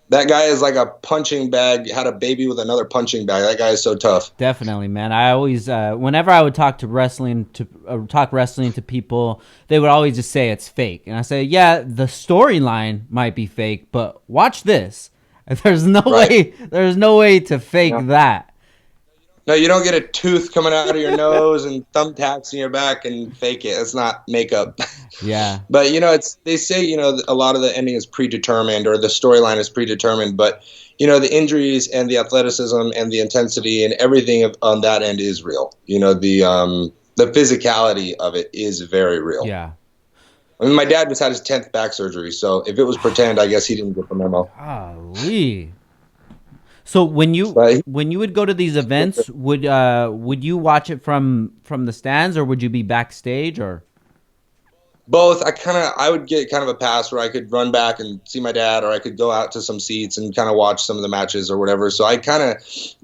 That guy is like a punching bag, had a baby with another punching bag. That guy is so tough. Definitely, man. I always, whenever I would talk wrestling to people, they would always just say it's fake. And I say, yeah, the storyline might be fake, but watch this. There's no way to fake that. No, you don't get a tooth coming out of your nose and thumbtacks in your back and fake it. It's not makeup. Yeah. But, they say, a lot of the ending is predetermined or the storyline is predetermined. But, the injuries and the athleticism and the intensity and everything on that end is real. The physicality of it is very real. Yeah. I mean, my dad just had his 10th back surgery. So if it was pretend, I guess he didn't get the memo. Golly. So when you would go to these events, would you watch it from the stands, or would you be backstage, or? Both. I would get kind of a pass where I could run back and see my dad, or I could go out to some seats and kind of watch some of the matches or whatever. So I kind of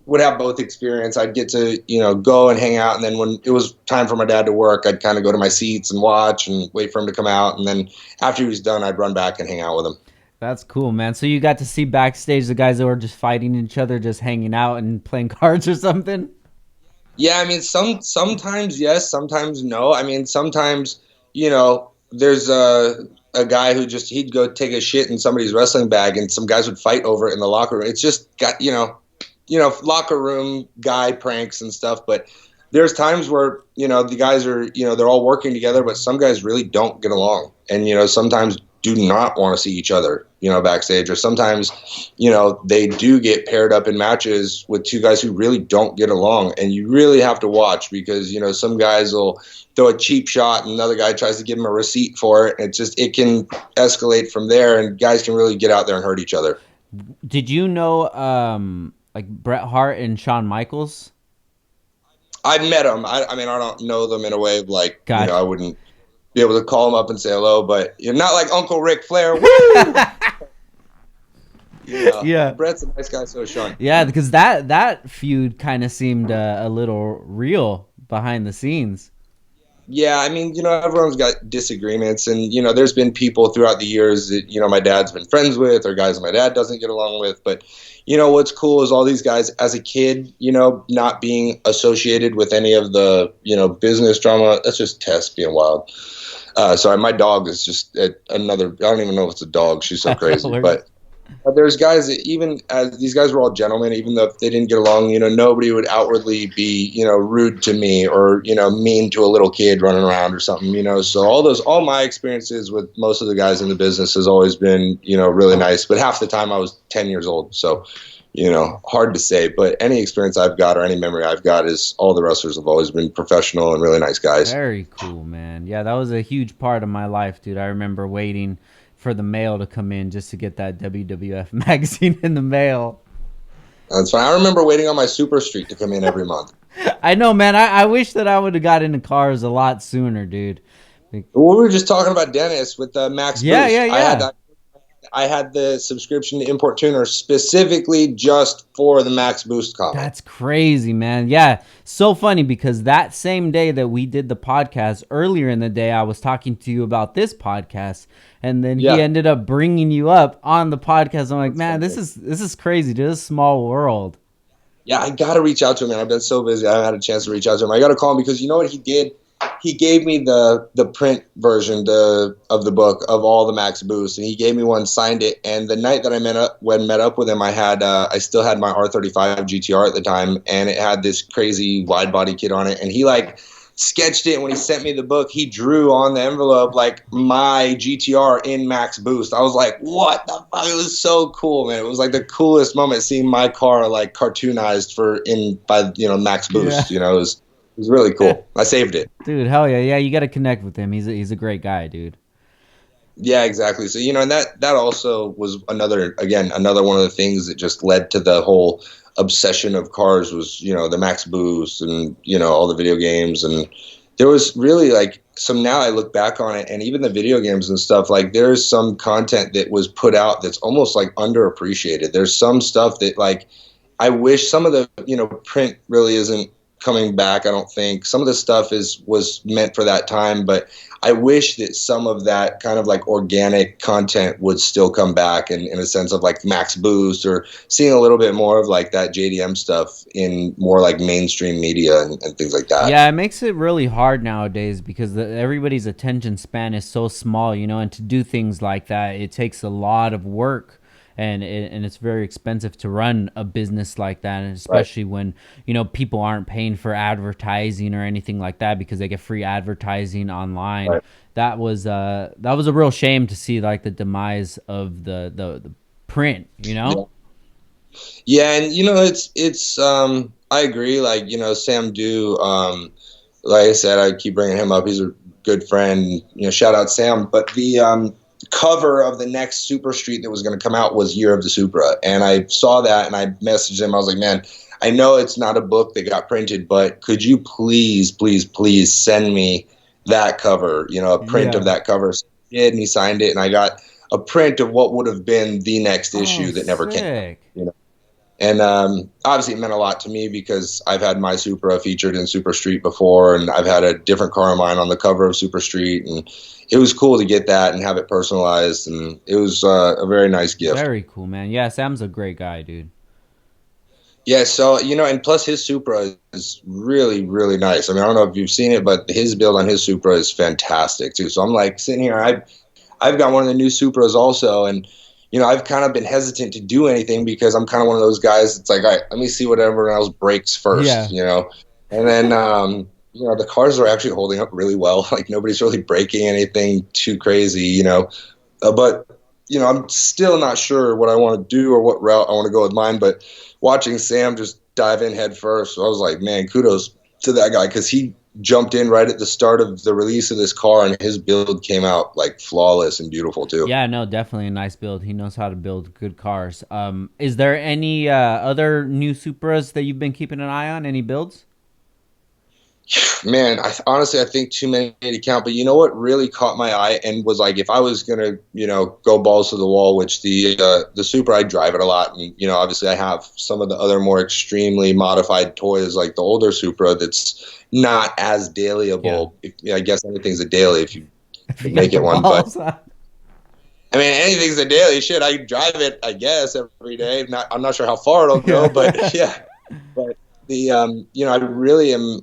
would have both experience. I'd get to, go and hang out. And then when it was time for my dad to work, I'd kind of go to my seats and watch and wait for him to come out. And then after he was done, I'd run back and hang out with him. That's cool, man. So you got to see backstage the guys that were just fighting each other, just hanging out and playing cards or something? Yeah, I mean, sometimes yes, sometimes no. I mean, sometimes, there's a guy who he'd go take a shit in somebody's wrestling bag and some guys would fight over it in the locker room. It's just got, locker room guy pranks and stuff. But there's times where, the guys are, they're all working together, but some guys really don't get along. And, sometimes do not want to see each other, backstage, or sometimes, they do get paired up in matches with two guys who really don't get along, and you really have to watch because, some guys will throw a cheap shot and another guy tries to give him a receipt for it. And it can escalate from there, and guys can really get out there and hurt each other. Did you know, like Bret Hart and Shawn Michaels? I've met them. I mean, I don't know them in a way of like, gotcha. I wouldn't be able to call them up and say hello, but you're not like Uncle Ric Flair. Woo! Yeah. Bret's a nice guy, so is Shawn. Yeah, because that feud kind of seemed a little real behind the scenes. Yeah, I mean, everyone's got disagreements, and, there's been people throughout the years that, my dad's been friends with or guys that my dad doesn't get along with. But, what's cool is all these guys as a kid, not being associated with any of the, business drama. That's just Tess being wild. Sorry, my dog is just another, I don't even know if it's a dog. She's so crazy. But there's guys that even as these guys were all gentlemen, even though if they didn't get along, nobody would outwardly be, rude to me or, mean to a little kid running around or something, So all my experiences with most of the guys in the business has always been, really nice. But half the time I was 10 years old. So, hard to say. But any experience I've got or any memory I've got is all the wrestlers have always been professional and really nice guys. Very cool, man. Yeah, that was a huge part of my life, dude. I remember waiting for the mail to come in just to get that WWF magazine in the mail. That's fine. I remember waiting on my Super Street to come in every month. I know, man. I wish that I would have got into cars a lot sooner, dude. Well, we were just talking about Dennis with Max Boost. Yeah. I had I had the subscription to Import Tuner specifically just for the Max Boost comic. That's crazy, man. Yeah, so funny because that same day that we did the podcast, earlier in the day, I was talking to you about this podcast, and then he ended up bringing you up on the podcast. I'm like, man, this is crazy, dude. This is a small world. Yeah, I got to reach out to him, man. I've been so busy. I haven't had a chance to reach out to him. I got to call him because you know what he did? He gave me the print version of the book of all the Max Boosts, and he gave me one, signed it. And the night that I met up with him, I still had my R35 GTR at the time, and it had this crazy wide body kit on it. And he like sketched it. And when he sent me the book, he drew on the envelope like my GTR in Max Boost. I was like, what the fuck? It was so cool, man. It was like the coolest moment seeing my car like cartoonized by Max Boost. Yeah. It was really cool. I saved it. Dude, hell yeah. Yeah, you got to connect with him. He's a great guy, dude. Yeah, exactly. So, and that also was another one of the things that just led to the whole obsession of cars was, the Max Boost and, all the video games. And there was really now I look back on it, and even the video games and stuff, like there's some content that was put out that's almost like underappreciated. There's some stuff that I wish some of the, print really isn't coming back. I don't think some of the stuff was meant for that time, but I wish that some of that kind of like organic content would still come back in a sense of like Max Boost, or seeing a little bit more of like that JDM stuff in more like mainstream media and things like that. Yeah, it makes it really hard nowadays because everybody's attention span is so small, and to do things like that, it takes a lot of work. And it's very expensive to run a business like that, and especially when people aren't paying for advertising or anything like that because they get free advertising online. Right. That was a real shame to see like the demise of the print. Yeah, and it's I agree. Like Sam Dew, like I said, I keep bringing him up. He's a good friend. Shout out Sam. But the cover of the next Super Street that was going to come out was Year of the Supra, and I saw that and I messaged him. I was like, man, I know it's not a book that got printed, but could you please send me that cover, a print of that cover? So he did, and he signed it, and I got a print of what would have been the next issue that never came out, And obviously it meant a lot to me because I've had my Supra featured in Super Street before, and I've had a different car of mine on the cover of Super Street, and it was cool to get that and have it personalized, and it was a very nice gift. Very cool, man. Yeah, Sam's a great guy, dude. Yeah, so, and plus his Supra is really, really nice. I mean, I don't know if you've seen it, but his build on his Supra is fantastic, too. So I'm like sitting here, I've got one of the new Supras also, and I've kind of been hesitant to do anything because I'm kind of one of those guys that's like, all right, let me see what everyone else breaks first, And then, the cars are actually holding up really well. Like nobody's really breaking anything too crazy, but, I'm still not sure what I want to do or what route I want to go with mine. But watching Sam just dive in head first, I was like, man, kudos to that guy because he jumped in right at the start of the release of this car, and his build came out like flawless and beautiful too. Yeah, no, definitely a nice build. He knows how to build good cars. Is there any other new Supras that you've been keeping an eye on? Any builds? Man, honestly, I think too many to count. But you know what really caught my eye and was like, if I was gonna, go balls to the wall, which the Supra, I drive it a lot, and obviously I have some of the other more extremely modified toys, like the older Supra, that's not as dailyable. Yeah. I guess anything's a daily if you make it one, but. I mean, anything's a daily. Shit, I drive it, I guess, every day. I'm not sure how far it'll go, but yeah. But the I really am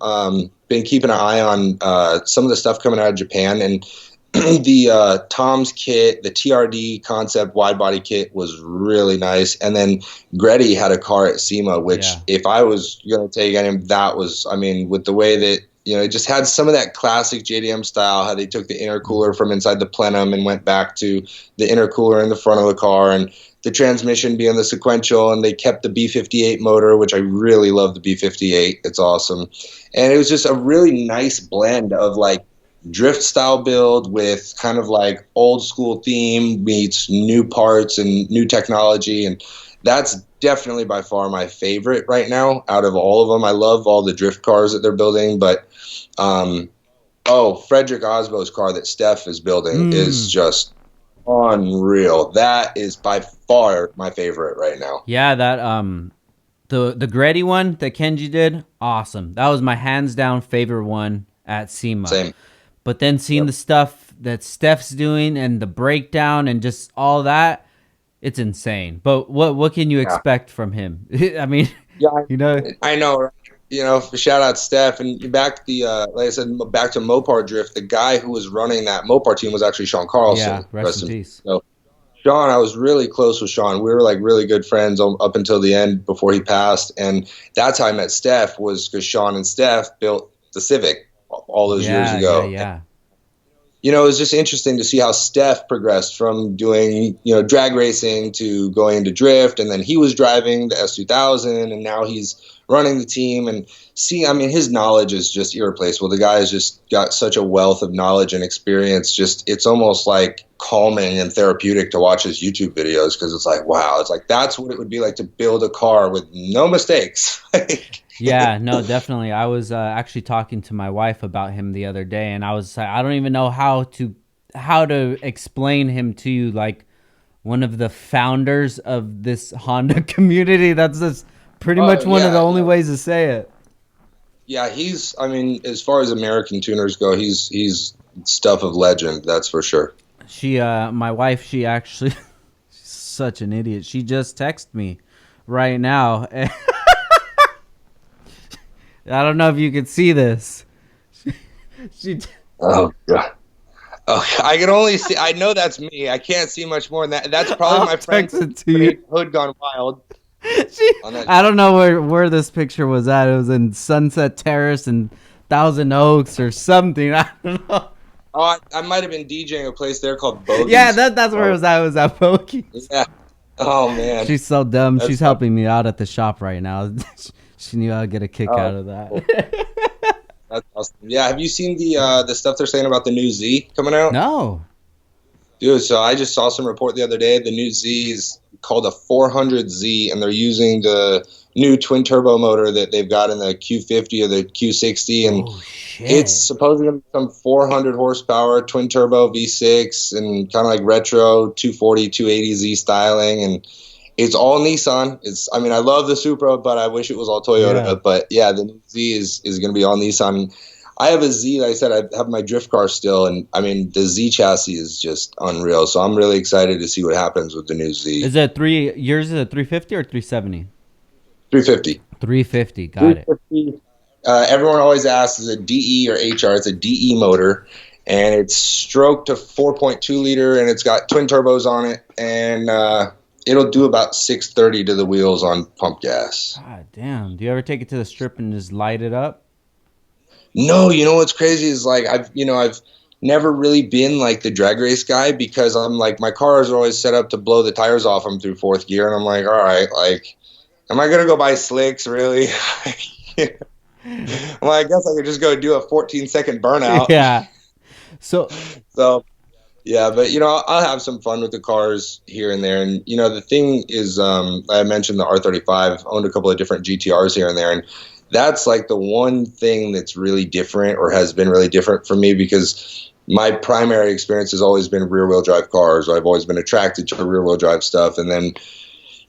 been keeping an eye on some of the stuff coming out of Japan, and the Tom's kit, the TRD concept wide body kit was really nice. And then Gretty had a car at SEMA, which if I was going to take him, that was, I mean, with the way that, it just had some of that classic JDM style, how they took the intercooler from inside the plenum and went back to the intercooler in the front of the car, and the transmission being the sequential, and they kept the B58 motor, which I really love the B58. It's awesome. And it was just a really nice blend of like drift style build with kind of like old school theme meets new parts and new technology. And that's definitely by far my favorite right now out of all of them. I love all the drift cars that they're building, but Frederick Osbo's car that Steph is building is just unreal. That is by far my favorite right now. Yeah, that the Gretty one that Kenji did, awesome. That was my hands down favorite one at SEMA. Same. But then seeing the stuff that Steph's doing and the breakdown and just all that, it's insane. But what can you expect from him? I mean, you know. I know. Right? Shout out Steph, and back like I said, back to Mopar Drift. The guy who was running that Mopar team was actually Sean Carlson. Yeah, rest in peace. So, Sean, I was really close with Sean. We were like really good friends up until the end before he passed, and that's how I met Steph, was because Sean and Steph built the Civic all those years ago. Yeah. It was just interesting to see how Steph progressed from doing, drag racing to going into drift. And then he was driving the S2000 and now he's running the team. And his knowledge is just irreplaceable. The guy has just got such a wealth of knowledge and experience. It's almost like calming and therapeutic to watch his YouTube videos, because it's like, wow, it's like, that's what it would be like to build a car with no mistakes. Yeah, no, definitely. I was actually talking to my wife about him the other day, and I was like, I don't even know how to explain him to you, like one of the founders of this Honda community. That's just pretty much one of the only ways to say it. Yeah, as far as American tuners go, he's stuff of legend, that's for sure. My wife, she actually, she's such an idiot. She just texted me right now. I don't know if you can see this. Oh God! Oh, I can only see. I know that's me. I can't see much more than that. That's probably my friend Hood Gone Wild. I don't know where this picture was at. It was in Sunset Terrace and Thousand Oaks or something. I don't know. Oh, I might have been DJing a place there called Bogies. Yeah, that's where it was at. It was at Bogies. Yeah. Oh man. She's so dumb. She's helping me out at the shop right now. She knew I'd get a kick out of that. That's awesome. Yeah, have you seen the stuff they're saying about the new Z coming out? No. Dude, so I just saw some report the other day. The new Z is called a 400Z, and they're using the new twin turbo motor that they've got in the Q50 or the Q60, and it's supposedly some 400 horsepower twin turbo V6 and kind of like retro 240, 280Z styling, and it's all Nissan. I love the Supra, but I wish it was all Toyota. Yeah. But yeah, the new Z is going to be all Nissan. I have a Z, like I said, I have my drift car still, and the Z chassis is just unreal. So I'm really excited to see what happens with the new Z. Is it yours is a 350 or 370? 350. 350, got 350. It. Everyone always asks, is it DE or HR? It's a DE motor, and it's stroked to 4.2 liter, and it's got twin turbos on it, and it'll do about 630 to the wheels on pump gas. God damn. Do you ever take it to the strip and just light it up? No, what's crazy is like I've never really been like the drag race guy, because I'm like, my cars are always set up to blow the tires off them through fourth gear, and I'm like, all right, like, am I gonna go buy slicks really? Well, I guess I could just go do a 14-second burnout. Yeah. So yeah, but I'll have some fun with the cars here and there, and the thing is, I mentioned the R35. Owned a couple of different GTRs here and there, and that's like the one thing that's really different, or has been really different for me, because my primary experience has always been rear-wheel drive cars. I've always been attracted to rear-wheel drive stuff, and then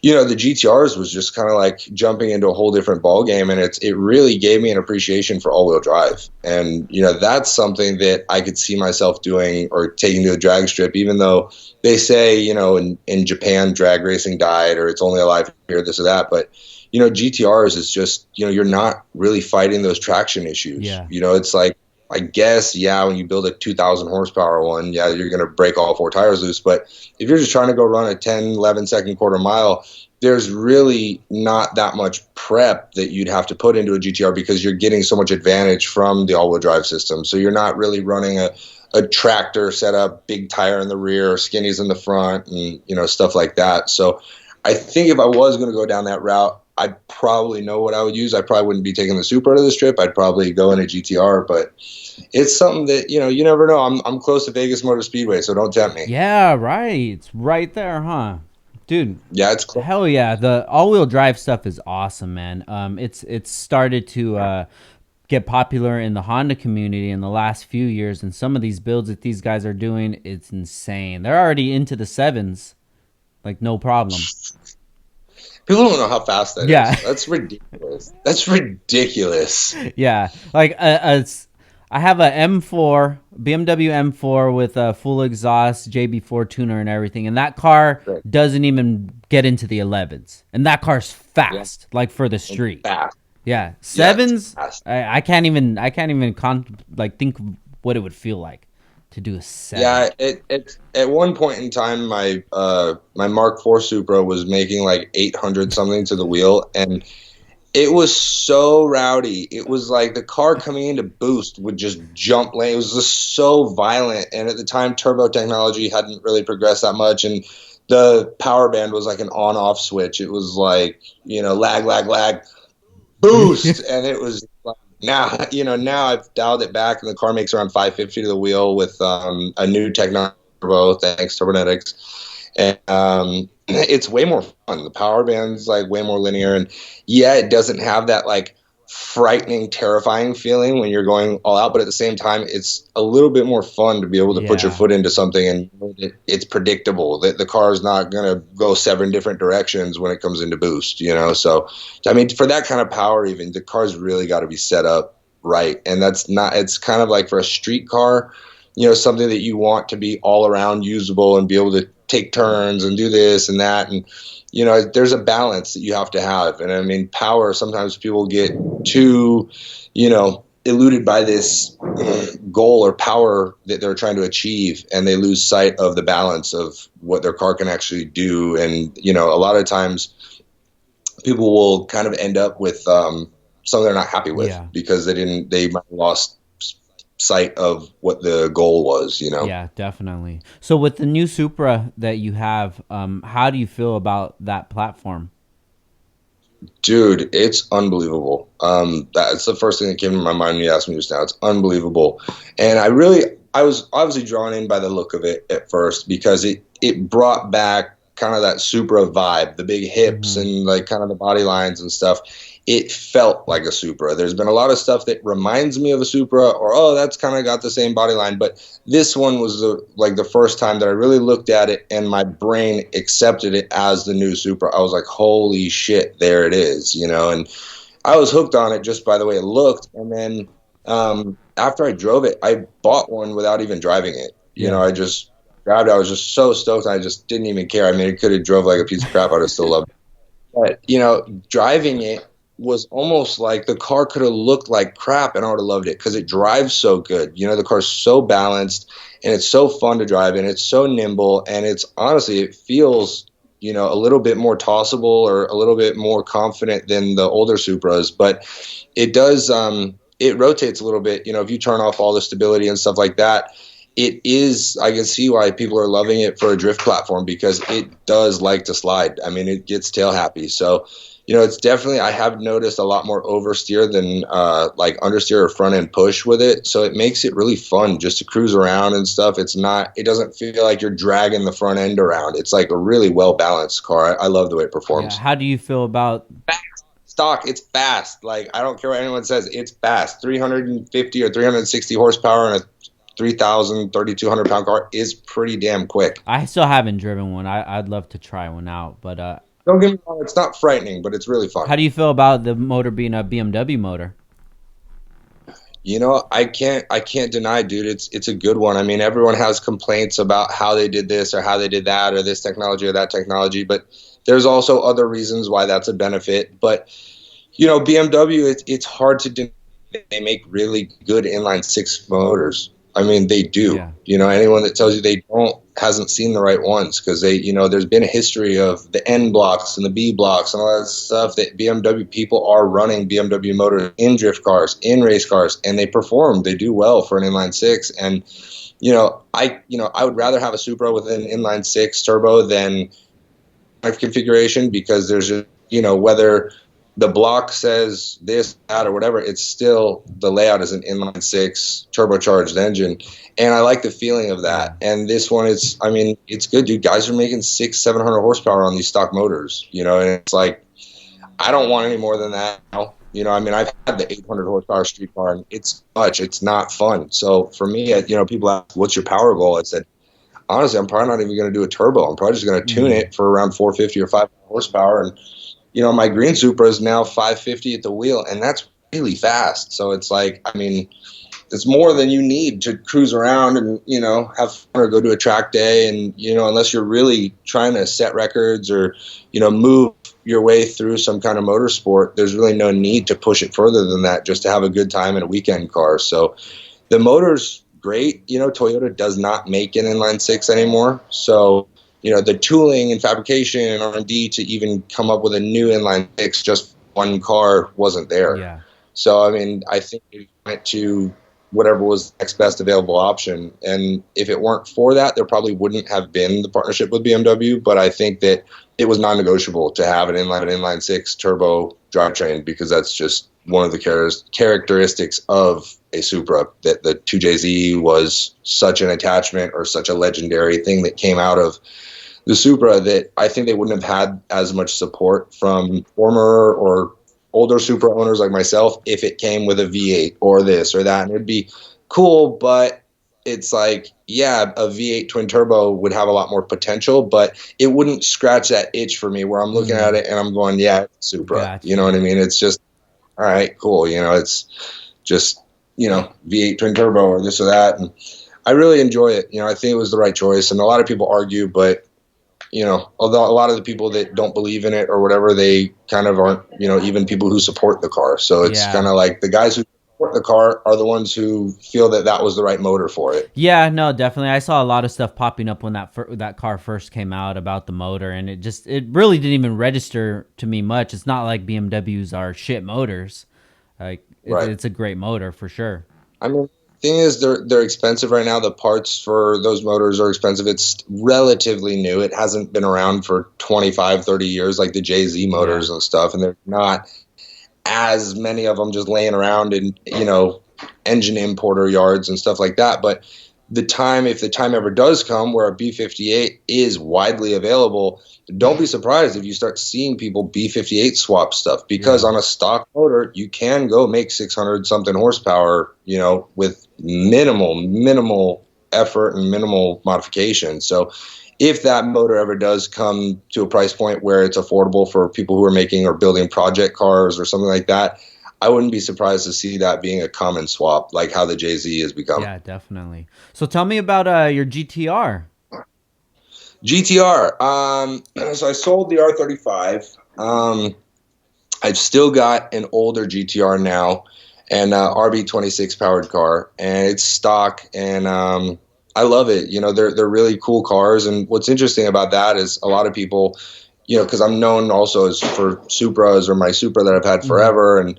the GTRs was just kind of like jumping into a whole different ball game, and it really gave me an appreciation for all-wheel drive. And that's something that I could see myself doing or taking to a drag strip, even though they say in Japan drag racing died, or it's only alive here, this or that. But GTRs is just you're not really fighting those traction issues. Yeah. It's like, I guess, when you build a 2,000 horsepower one, you're going to break all four tires loose. But if you're just trying to go run a 10, 11-second quarter mile, there's really not that much prep that you'd have to put into a GTR, because you're getting so much advantage from the all-wheel drive system. So you're not really running a tractor setup, big tire in the rear, skinnies in the front, and stuff like that. So I think if I was going to go down that route, I'd probably know what I would use. I probably wouldn't be taking the Supra to the strip. I'd probably go in a GTR, but it's something that, you never know. I'm close to Vegas Motor Speedway, so don't tempt me. Yeah, right. It's right there, huh? Dude. Yeah, it's cool. Hell yeah. The all-wheel drive stuff is awesome, man. It's started to get popular in the Honda community in the last few years, and some of these builds that these guys are doing, it's insane. They're already into the sevens, like no problem. People don't know how fast that Yeah. is. That's ridiculous. That's ridiculous. Yeah, like I have a M4 BMW M4 with a full exhaust JB4 tuner and everything, and that car Right. doesn't even get into the 11s, and that car's fast, like for the street. Fast. Yeah, Yeah, sevens. it's fast. I can't even think what it would feel like to do a seven. Yeah, it at one point in time, my my Mark IV Supra was making like 800 something to the wheel, and it was so rowdy. It was like the car coming into boost would just jump lane. It was just so violent. And at the time, turbo technology hadn't really progressed that much. And the power band was like an on-off switch. It was like, lag, boost. And it was like, now I've dialed it back and the car makes around 550 to the wheel with a new technology turbo, thanks to Cybernetics. And it's way more fun. The power band's like way more linear, and yeah, it doesn't have that like frightening, terrifying feeling when you're going all out, but at the same time, it's a little bit more fun to be able to put your foot into something and it's predictable that the car is not going to go 7 different directions when it comes into boost, So, I mean, for that kind of power, even the car's really got to be set up right, and it's kind of like for a street car, something that you want to be all around usable and be able to take turns and do this and that. And, there's a balance that you have to have. And I mean, power, sometimes people get too, eluded by this goal or power that they're trying to achieve, and they lose sight of the balance of what their car can actually do. And, a lot of times people will kind of end up with something they're not happy with because they might have lost sight of what the goal was, Yeah, definitely. So with the new Supra that you have, how do you feel about that platform? Dude, it's unbelievable. That's the first thing that came to my mind when you asked me just now. It's unbelievable. And I was obviously drawn in by the look of it at first because it brought back kind of that Supra vibe, the big hips and like kind of the body lines and stuff. It felt like a Supra. There's been a lot of stuff that reminds me of a Supra, or that's kind of got the same body line. But this one was the first time that I really looked at it and my brain accepted it as the new Supra. I was like, holy shit, there it is, And I was hooked on it just by the way it looked. And then after I drove it, I bought one without even driving it. I just grabbed it. I was just so stoked. I just didn't even care. I mean, it could have drove like a piece of crap. I'd have still loved it. But, driving it was almost like the car could have looked like crap and I would have loved it because it drives so good. The car's so balanced and it's so fun to drive and it's so nimble and it feels, a little bit more tossable or a little bit more confident than the older Supras, but it does, it rotates a little bit. If you turn off all the stability and stuff like that, I can see why people are loving it for a drift platform because it does like to slide. I mean, it gets tail happy. So, it's definitely, I have noticed a lot more oversteer than like understeer or front end push with it. So it makes it really fun just to cruise around and stuff. It doesn't feel like you're dragging the front end around. It's like a really well balanced car. I love the way it performs. Yeah. How do you feel about stock? It's fast. Like, I don't care what anyone says. It's fast. 350 or 360 horsepower and a 3,200 pound car is pretty damn quick. I still haven't driven one. I'd love to try one out, but don't get me wrong, it's not frightening, but it's really fun. How do you feel about the motor being a BMW motor? I can't deny, dude, it's a good one. I mean, everyone has complaints about how they did this or how they did that or this technology or that technology, but there's also other reasons why that's a benefit. But, BMW, it's hard to deny. They make really good inline 6 motors. I mean, they do. Yeah. Anyone that tells you they don't hasn't seen the right ones because there's been a history of the N blocks and the B blocks and all that stuff that BMW people are running BMW motors in drift cars, in race cars, and they perform. They do well for an inline 6. And, I would rather have a Supra with an inline 6 turbo than a configuration because there's just, whether the block says this, that, or whatever, it's still the layout is an inline 6 turbocharged engine. And I like the feeling of that. And this one, it's good, dude. Guys are making 600-700 horsepower on these stock motors, and it's like, I don't want any more than that now. You know, I mean, I've had the 800 horsepower street car, and it's not fun. So for me, you know, people ask, what's your power goal? I said, honestly, I'm probably not even going to do a turbo. I'm probably just going to tune it for around 450 or 500 horsepower. And, you know, my green Supra is now 550 at the wheel, and that's really fast. So it's like, I mean, it's more than you need to cruise around and, you know, have fun or go to a track day. And, you know, unless you're really trying to set records or, you know, move your way through some kind of motorsport, there's really no need to push it further than that just to have a good time in a weekend car. So the motor's great. You know, Toyota does not make an inline six anymore. So, you know, the tooling and fabrication and R&D to even come up with a new inline six, just one car, wasn't there. Yeah. So, I mean, I think it went to whatever was the next best available option. And if it weren't for that, there probably wouldn't have been the partnership with BMW. But I think that it was non-negotiable to have an inline six turbo drivetrain, because that's just one of the characteristics of a Supra, that the 2JZ was such an attachment or such a legendary thing that came out of the Supra that I think they wouldn't have had as much support from former or older Supra owners like myself if it came with a V8 or this or that. And it'd be cool, but it's like, yeah, a V8 twin turbo would have a lot more potential, but it wouldn't scratch that itch for me where I'm looking at it and I'm going, yeah, it's Supra. Gotcha. You know what I mean? It's just, all right, cool. You know, it's just, you know, V8 twin turbo or this or that. And I really enjoy it. You know, I think it was the right choice. And a lot of people argue, but you know, although a lot of the people that don't believe in it or whatever, they kind of aren't, you know, even people who support the car. So it's kind of like the guys who support the car are the ones who feel that that was the right motor for it. Yeah, no, definitely. I saw a lot of stuff popping up when that car first came out about the motor, and it really didn't even register to me much. It's not like BMWs are shit motors. Like it's a great motor for sure. I mean, thing is, they're expensive right now. The parts for those motors are expensive. It's relatively new. It hasn't been around for 25, 30 years like the JZ motors and stuff, and there's not as many of them just laying around in, you know, engine importer yards and stuff like that. But if the time ever does come where a B58 is widely available, don't be surprised if you start seeing people B58 swap stuff, because on a stock motor, you can go make 600 something horsepower, you know, with minimal effort and minimal modification. So if that motor ever does come to a price point where it's affordable for people who are making or building project cars or something like that, I wouldn't be surprised to see that being a common swap, like how the JZ has become. Yeah, definitely. So tell me about your GTR. So I sold the R35. I've still got an older GTR now, and RB26 powered car, and it's stock, and I love it. You know, they're really cool cars, and what's interesting about that is a lot of people, you know, because I'm known also as for Supras or my Supra that I've had forever, and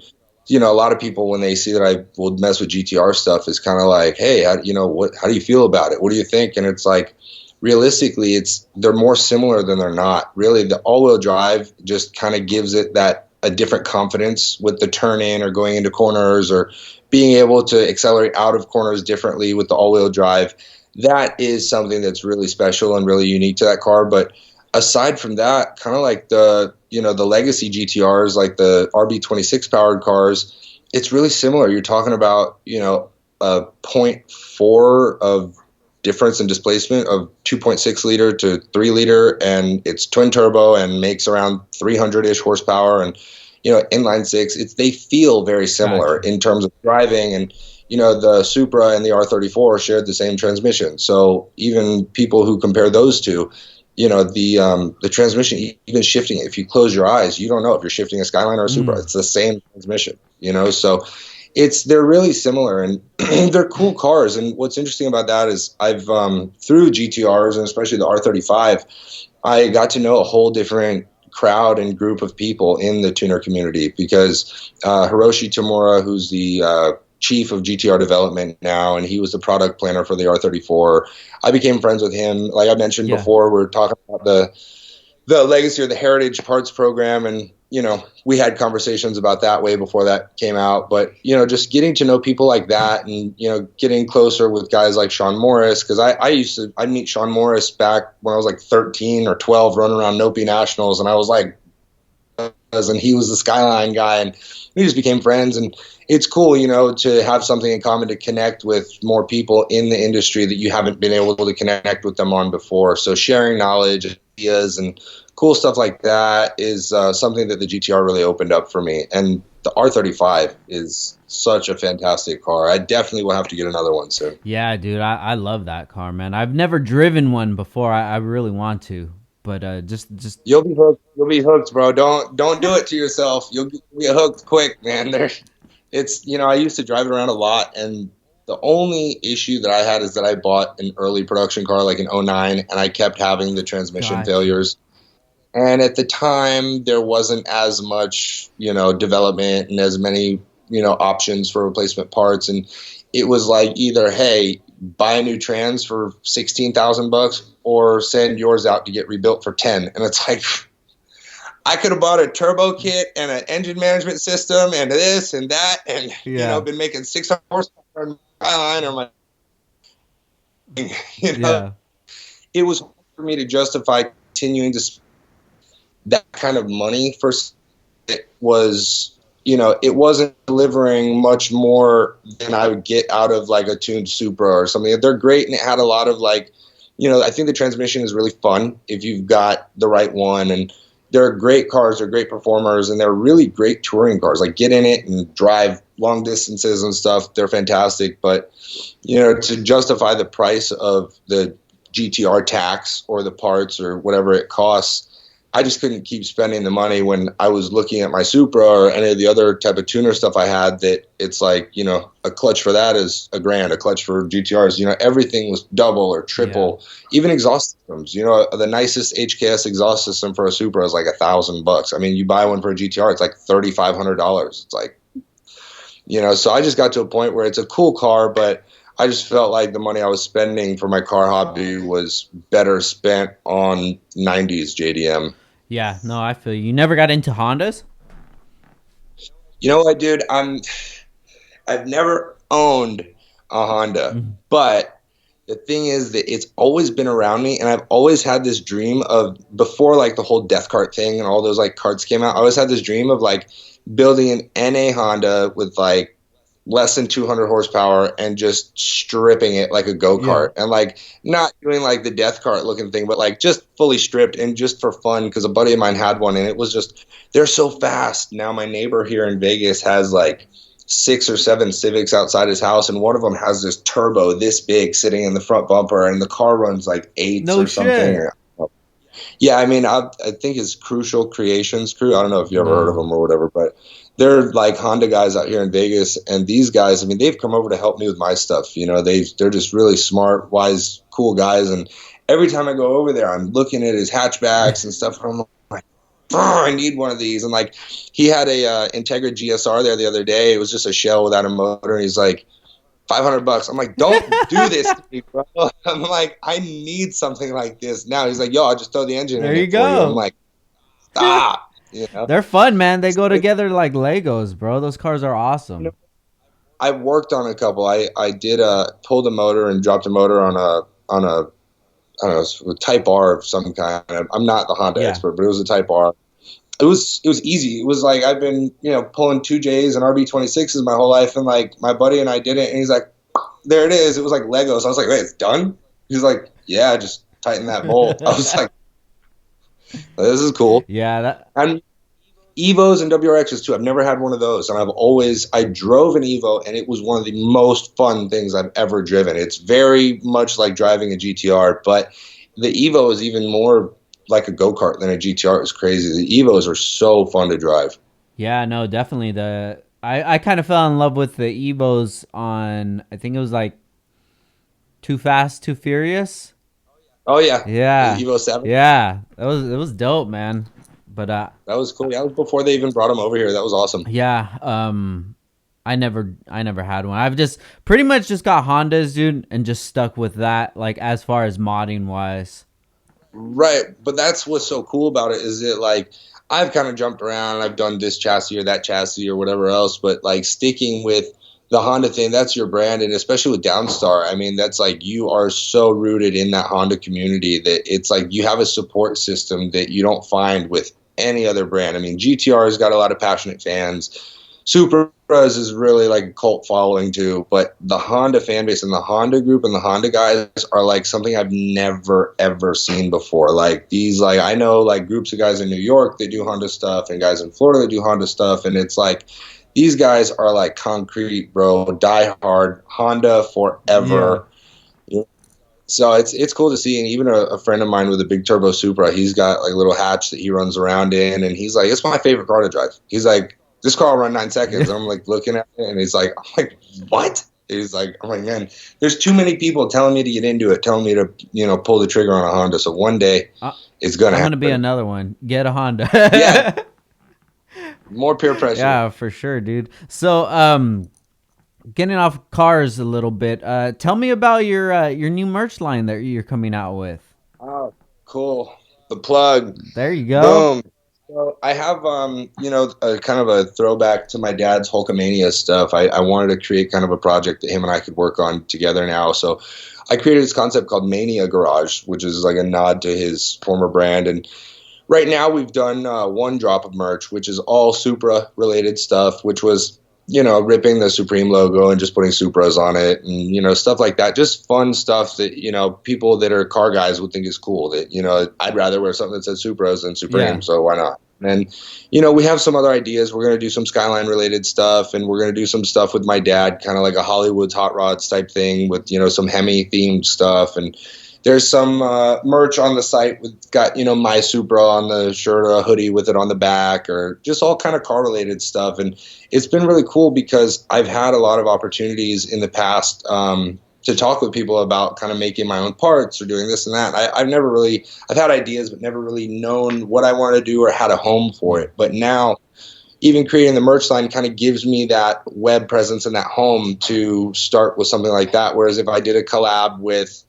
you know, a lot of people, when they see that I will mess with GTR stuff, is kind of like, hey, how do you feel about it? What do you think? And it's like, realistically, they're more similar than they're not. Really, the all-wheel drive just kind of gives it a different confidence with the turn in or going into corners or being able to accelerate out of corners differently with the all-wheel drive. That is something that's really special and really unique to that car. But aside from that, kind of like the legacy GTRs, like the RB26 powered cars, it's really similar. You're talking about, you know, a 0.4 of difference in displacement of 2.6 liter to 3 liter, and it's twin turbo and makes around 300-ish horsepower, and, you know, inline six. They feel very similar in terms of driving, and, you know, the Supra and the R34 shared the same transmission. So even people who compare those two, you know, the transmission, even shifting, if you close your eyes, you don't know if you're shifting a Skyline or a Supra. It's the same transmission, you know, so they're really similar, and they're cool cars. And what's interesting about that is I've, through GTRs and especially the R35, I got to know a whole different crowd and group of people in the tuner community, because Hiroshi Tamura, who's the chief of GTR development now, and he was the product planner for the R34. I became friends with him. Like I mentioned before, we're talking about the legacy or the heritage parts program, and, you know, we had conversations about that way before that came out. But, you know, just getting to know people like that, and, you know, getting closer with guys like Sean Morris, because I'd meet Sean Morris back when I was like 13 or 12 running around Nopi Nationals, and I was like, and he was the Skyline guy, and we just became friends. And it's cool, you know, to have something in common, to connect with more people in the industry that you haven't been able to connect with them on before. So sharing knowledge, ideas, and cool stuff like that is something that the GTR really opened up for me. And the R35 is such a fantastic car. I definitely will have to get another one soon. Yeah, dude, I love that car, man. I've never driven one before. I really want to, but just You'll be hooked. You'll be hooked, bro. Don't do it to yourself. You'll get hooked quick, man. It's, you know, I used to drive it around a lot, and the only issue that I had is that I bought an early production car like in '09, and I kept having the transmission failures. And at the time, there wasn't as much, you know, development and as many, you know, options for replacement parts. And it was like either, hey, buy a new trans for $16,000 or send yours out to get rebuilt for 10. And it's like, I could have bought a turbo kit and an engine management system and this and that, and you know, been making 600 horsepower on my line or my, you know, it was hard for me to justify continuing to spend that kind of money for it. Was, you know, it wasn't delivering much more than I would get out of like a tuned Supra or something. They're great, and it had a lot of like, you know, I think the transmission is really fun if you've got the right one, and they're great cars, they're great performers, and they're really great touring cars. Like, get in it and drive long distances and stuff. They're fantastic. But, you know, to justify the price of the GTR tax or the parts or whatever it costs, I just couldn't keep spending the money when I was looking at my Supra or any of the other type of tuner stuff I had, that it's like, you know, a clutch for that is $1,000, a clutch for GTRs, you know, everything was double or triple. Even exhaust systems, you know, the nicest HKS exhaust system for a Supra is like $1,000. I mean, you buy one for a GTR, it's like $3,500. It's like, you know, so I just got to a point where it's a cool car, but I just felt like the money I was spending for my car hobby was better spent on 90s JDM. Yeah, no, I feel you. You never got into Hondas? You know what, dude? I've never owned a Honda, but the thing is that it's always been around me, and I've always had this dream of, before like the whole death cart thing and all those like carts came out, I always had this dream of like building an NA Honda with like less than 200 horsepower and just stripping it like a go-kart, and like not doing like the death cart looking thing, but like just fully stripped and just for fun, because a buddy of mine had one and it was just, they're so fast. Now my neighbor here in Vegas has like 6 or 7 Civics outside his house, and one of them has this turbo this big sitting in the front bumper, and the car runs like 8s or something. Yeah, I mean, I think it's Crucial Creations Crew. I don't know if you ever heard of them or whatever, but they're like Honda guys out here in Vegas. And these guys, I mean, they've come over to help me with my stuff. You know, they're just really smart, wise, cool guys. And every time I go over there, I'm looking at his hatchbacks and stuff. And I'm like, oh, I need one of these. And like, he had a Integra GSR there the other day. It was just a shell without a motor. And he's like, $500. I'm like, don't do this to me, bro. I'm like, I need something like this now. He's like, yo, I'll just throw the engine in it for you. I'm like, stop. You know? They're fun, man. They go together like Legos, bro. Those cars are awesome. You know, I worked on a couple. I did pulled a motor and dropped a motor on a I don't know, Type R of some kind. I'm not the Honda expert, but it was a Type R. It was easy. It was like, I've been, you know, pulling 2Js and RB26s my whole life, and like my buddy and I did it, and he's like, there it is. It was like Legos. I was like, wait, it's done? He's like, yeah, just tighten that bolt. I was like, this is cool. Yeah, and Evos and WRXs too. I've never had one of those, and I drove an Evo, and it was one of the most fun things I've ever driven. It's very much like driving a GTR, but the Evo is even more like a go-kart than a GTR. Is crazy. The Evos are so fun to drive. Yeah, no, definitely. I kind of fell in love with the Evos on, I think it was like Too Fast, Too Furious. Oh yeah. Yeah. The Evo 7. Yeah. It was dope, man. But that was cool. Yeah, that was before they even brought them over here. That was awesome. Yeah. I never had one. I've just pretty much just got Hondas, dude, and just stuck with that, like as far as modding wise. Right, but that's what's so cool about it, is that like I've kind of jumped around, I've done this chassis or that chassis or whatever else, but like sticking with the Honda thing, that's your brand. And especially with Downstar, I mean, that's like, you are so rooted in that Honda community that it's like you have a support system that you don't find with any other brand. I mean, GTR's got a lot of passionate fans. Supras is really like a cult following too, but the Honda fan base and the Honda group and the Honda guys are like something I've never ever seen before. Like these, like I know like groups of guys in New York that do Honda stuff and guys in Florida that do Honda stuff, and it's like these guys are like concrete, bro, die hard, Honda forever. Yeah. So it's cool to see, and even a friend of mine with a big turbo Supra, he's got like a little hatch that he runs around in, and he's like, it's my favorite car to drive. He's like, this car will run 9 seconds. And I'm like looking at it, and he's like, I'm like, what? He's like, I'm like, man, there's too many people telling me to get into it, telling me to, pull the trigger on a Honda. So one day it's gonna. I'm gonna be another one. Get a Honda. Yeah. More peer pressure. Yeah, for sure, dude. So, getting off cars a little bit. Tell me about your new merch line that you're coming out with. Oh, cool. The plug. There you go. Boom. So I have, a kind of a throwback to my dad's Hulkamania stuff. I wanted to create kind of a project that him and I could work on together now. So I created this concept called Mania Garage, which is like a nod to his former brand. And right now we've done one drop of merch, which is all Supra related stuff, which was, ripping the Supreme logo and just putting Supras on it and, stuff like that. Just fun stuff that, people that are car guys would think is cool that, I'd rather wear something that says Supras than Supreme. Yeah. So why not? And, we have some other ideas. We're going to do some Skyline related stuff, and we're going to do some stuff with my dad, kind of like a Hollywood's Hot Rods type thing with, some Hemi themed stuff. And there's some merch on the site with got, my Supra on the shirt or a hoodie with it on the back, or just all kind of car related stuff. And it's been really cool because I've had a lot of opportunities in the past to talk with people about kind of making my own parts or doing this and that. I've had ideas, but never really known what I want to do or had a home for it. But now, even creating the merch line kind of gives me that web presence and that home to start with something like that. Whereas if I did a collab with,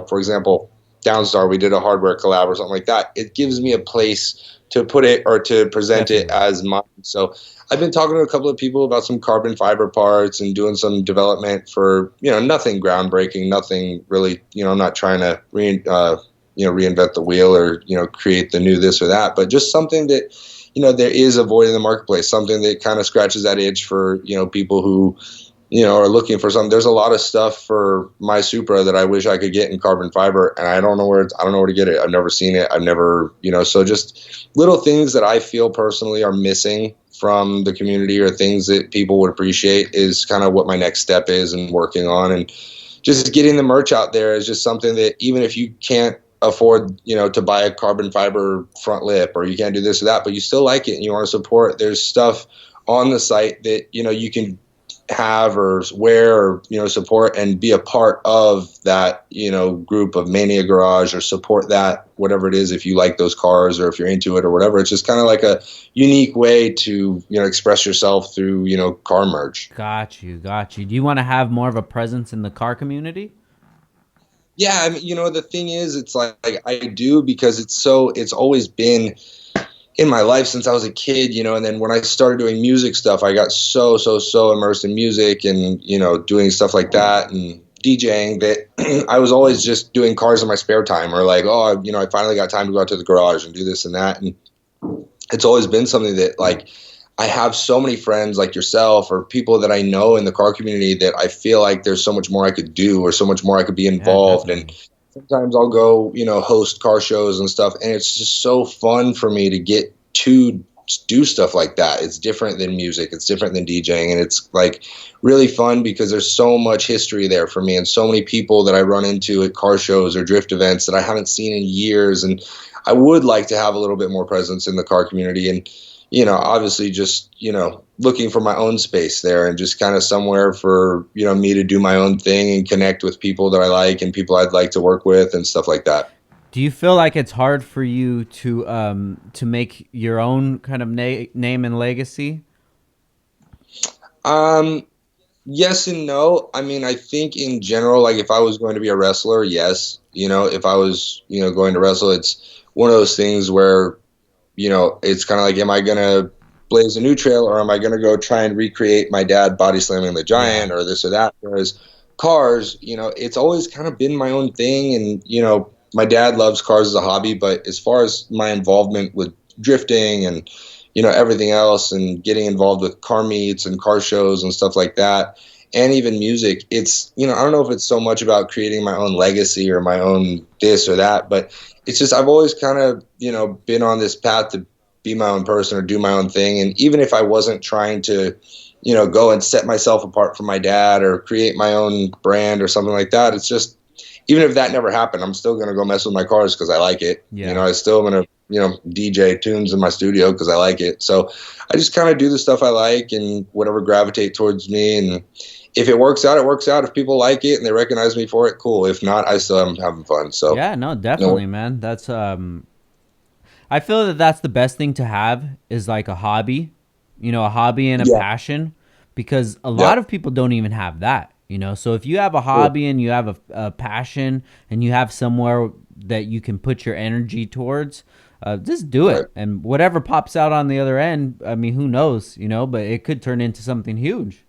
for example, Downstar, we did a hardware collab or something like that, it gives me a place to put it or to present it as mine. So I've been talking to a couple of people about some carbon fiber parts and doing some development for, nothing groundbreaking, nothing really, I'm not trying to reinvent the wheel or, create the new this or that, but just something that, there is a void in the marketplace, something that kind of scratches that itch for, people who, are looking for something. There's a lot of stuff for my Supra that I wish I could get in carbon fiber, and I don't know where to get it. I've never seen it. I've never, so just little things that I feel personally are missing from the community or things that people would appreciate is kind of what my next step is and working on. And just getting the merch out there is just something that even if you can't afford, to buy a carbon fiber front lip, or you can't do this or that, but you still like it and you want to support, there's stuff on the site that, you can have or wear or, support and be a part of that, group of Mania Garage, or support that, whatever it is, if you like those cars or if you're into it or whatever. It's just kind of like a unique way to, express yourself through, car merch. Got you. Do you want to have more of a presence in the car community? Yeah, I mean, the thing is, it's like I do, because it's always been in my life since I was a kid, and then when I started doing music stuff, I got so immersed in music and, doing stuff like that and DJing that I was always just doing cars in my spare time, or like, I finally got time to go out to the garage and do this and that. And it's always been something that, like, I have so many friends like yourself or people that I know in the car community that I feel like there's so much more I could do or so much more I could be involved. Yeah, and sometimes I'll go, host car shows and stuff. And it's just so fun for me to get to do stuff like that. It's different than music. It's different than DJing. And it's like really fun because there's so much history there for me and so many people that I run into at car shows or drift events that I haven't seen in years. And I would like to have a little bit more presence in the car community. And, obviously just, looking for my own space there and just kind of somewhere for, me to do my own thing and connect with people that I like and people I'd like to work with and stuff like that. Do you feel like it's hard for you to make your own kind of name and legacy? Yes and no. I mean, I think in general, like if I was going to be a wrestler, yes. If I was, going to wrestle, it's one of those things where, it's kind of like, am I going to blaze a new trail or am I going to go try and recreate my dad body slamming the Giant or this or that? Whereas cars, it's always kind of been my own thing. And, my dad loves cars as a hobby, but as far as my involvement with drifting and, everything else, and getting involved with car meets and car shows and stuff like that. And even music, it's, I don't know if it's so much about creating my own legacy or my own this or that, but it's just, I've always kind of, been on this path to be my own person or do my own thing. And even if I wasn't trying to, go and set myself apart from my dad or create my own brand or something like that, it's just, even if that never happened, I'm still going to go mess with my cars because I like it. Yeah. I still am going to, DJ tunes in my studio because I like it. So I just kind of do the stuff I like and whatever gravitate towards me. And if it works out, it works out. If people like it and they recognize me for it, cool. If not, I still am having fun. So yeah, no, definitely, man. That's I feel that that's the best thing to have is like a hobby, a hobby and a passion, because a lot of people don't even have that, So if you have a hobby and you have a passion and you have somewhere that you can put your energy towards, just do it. And whatever pops out on the other end, I mean, who knows, but it could turn into something huge.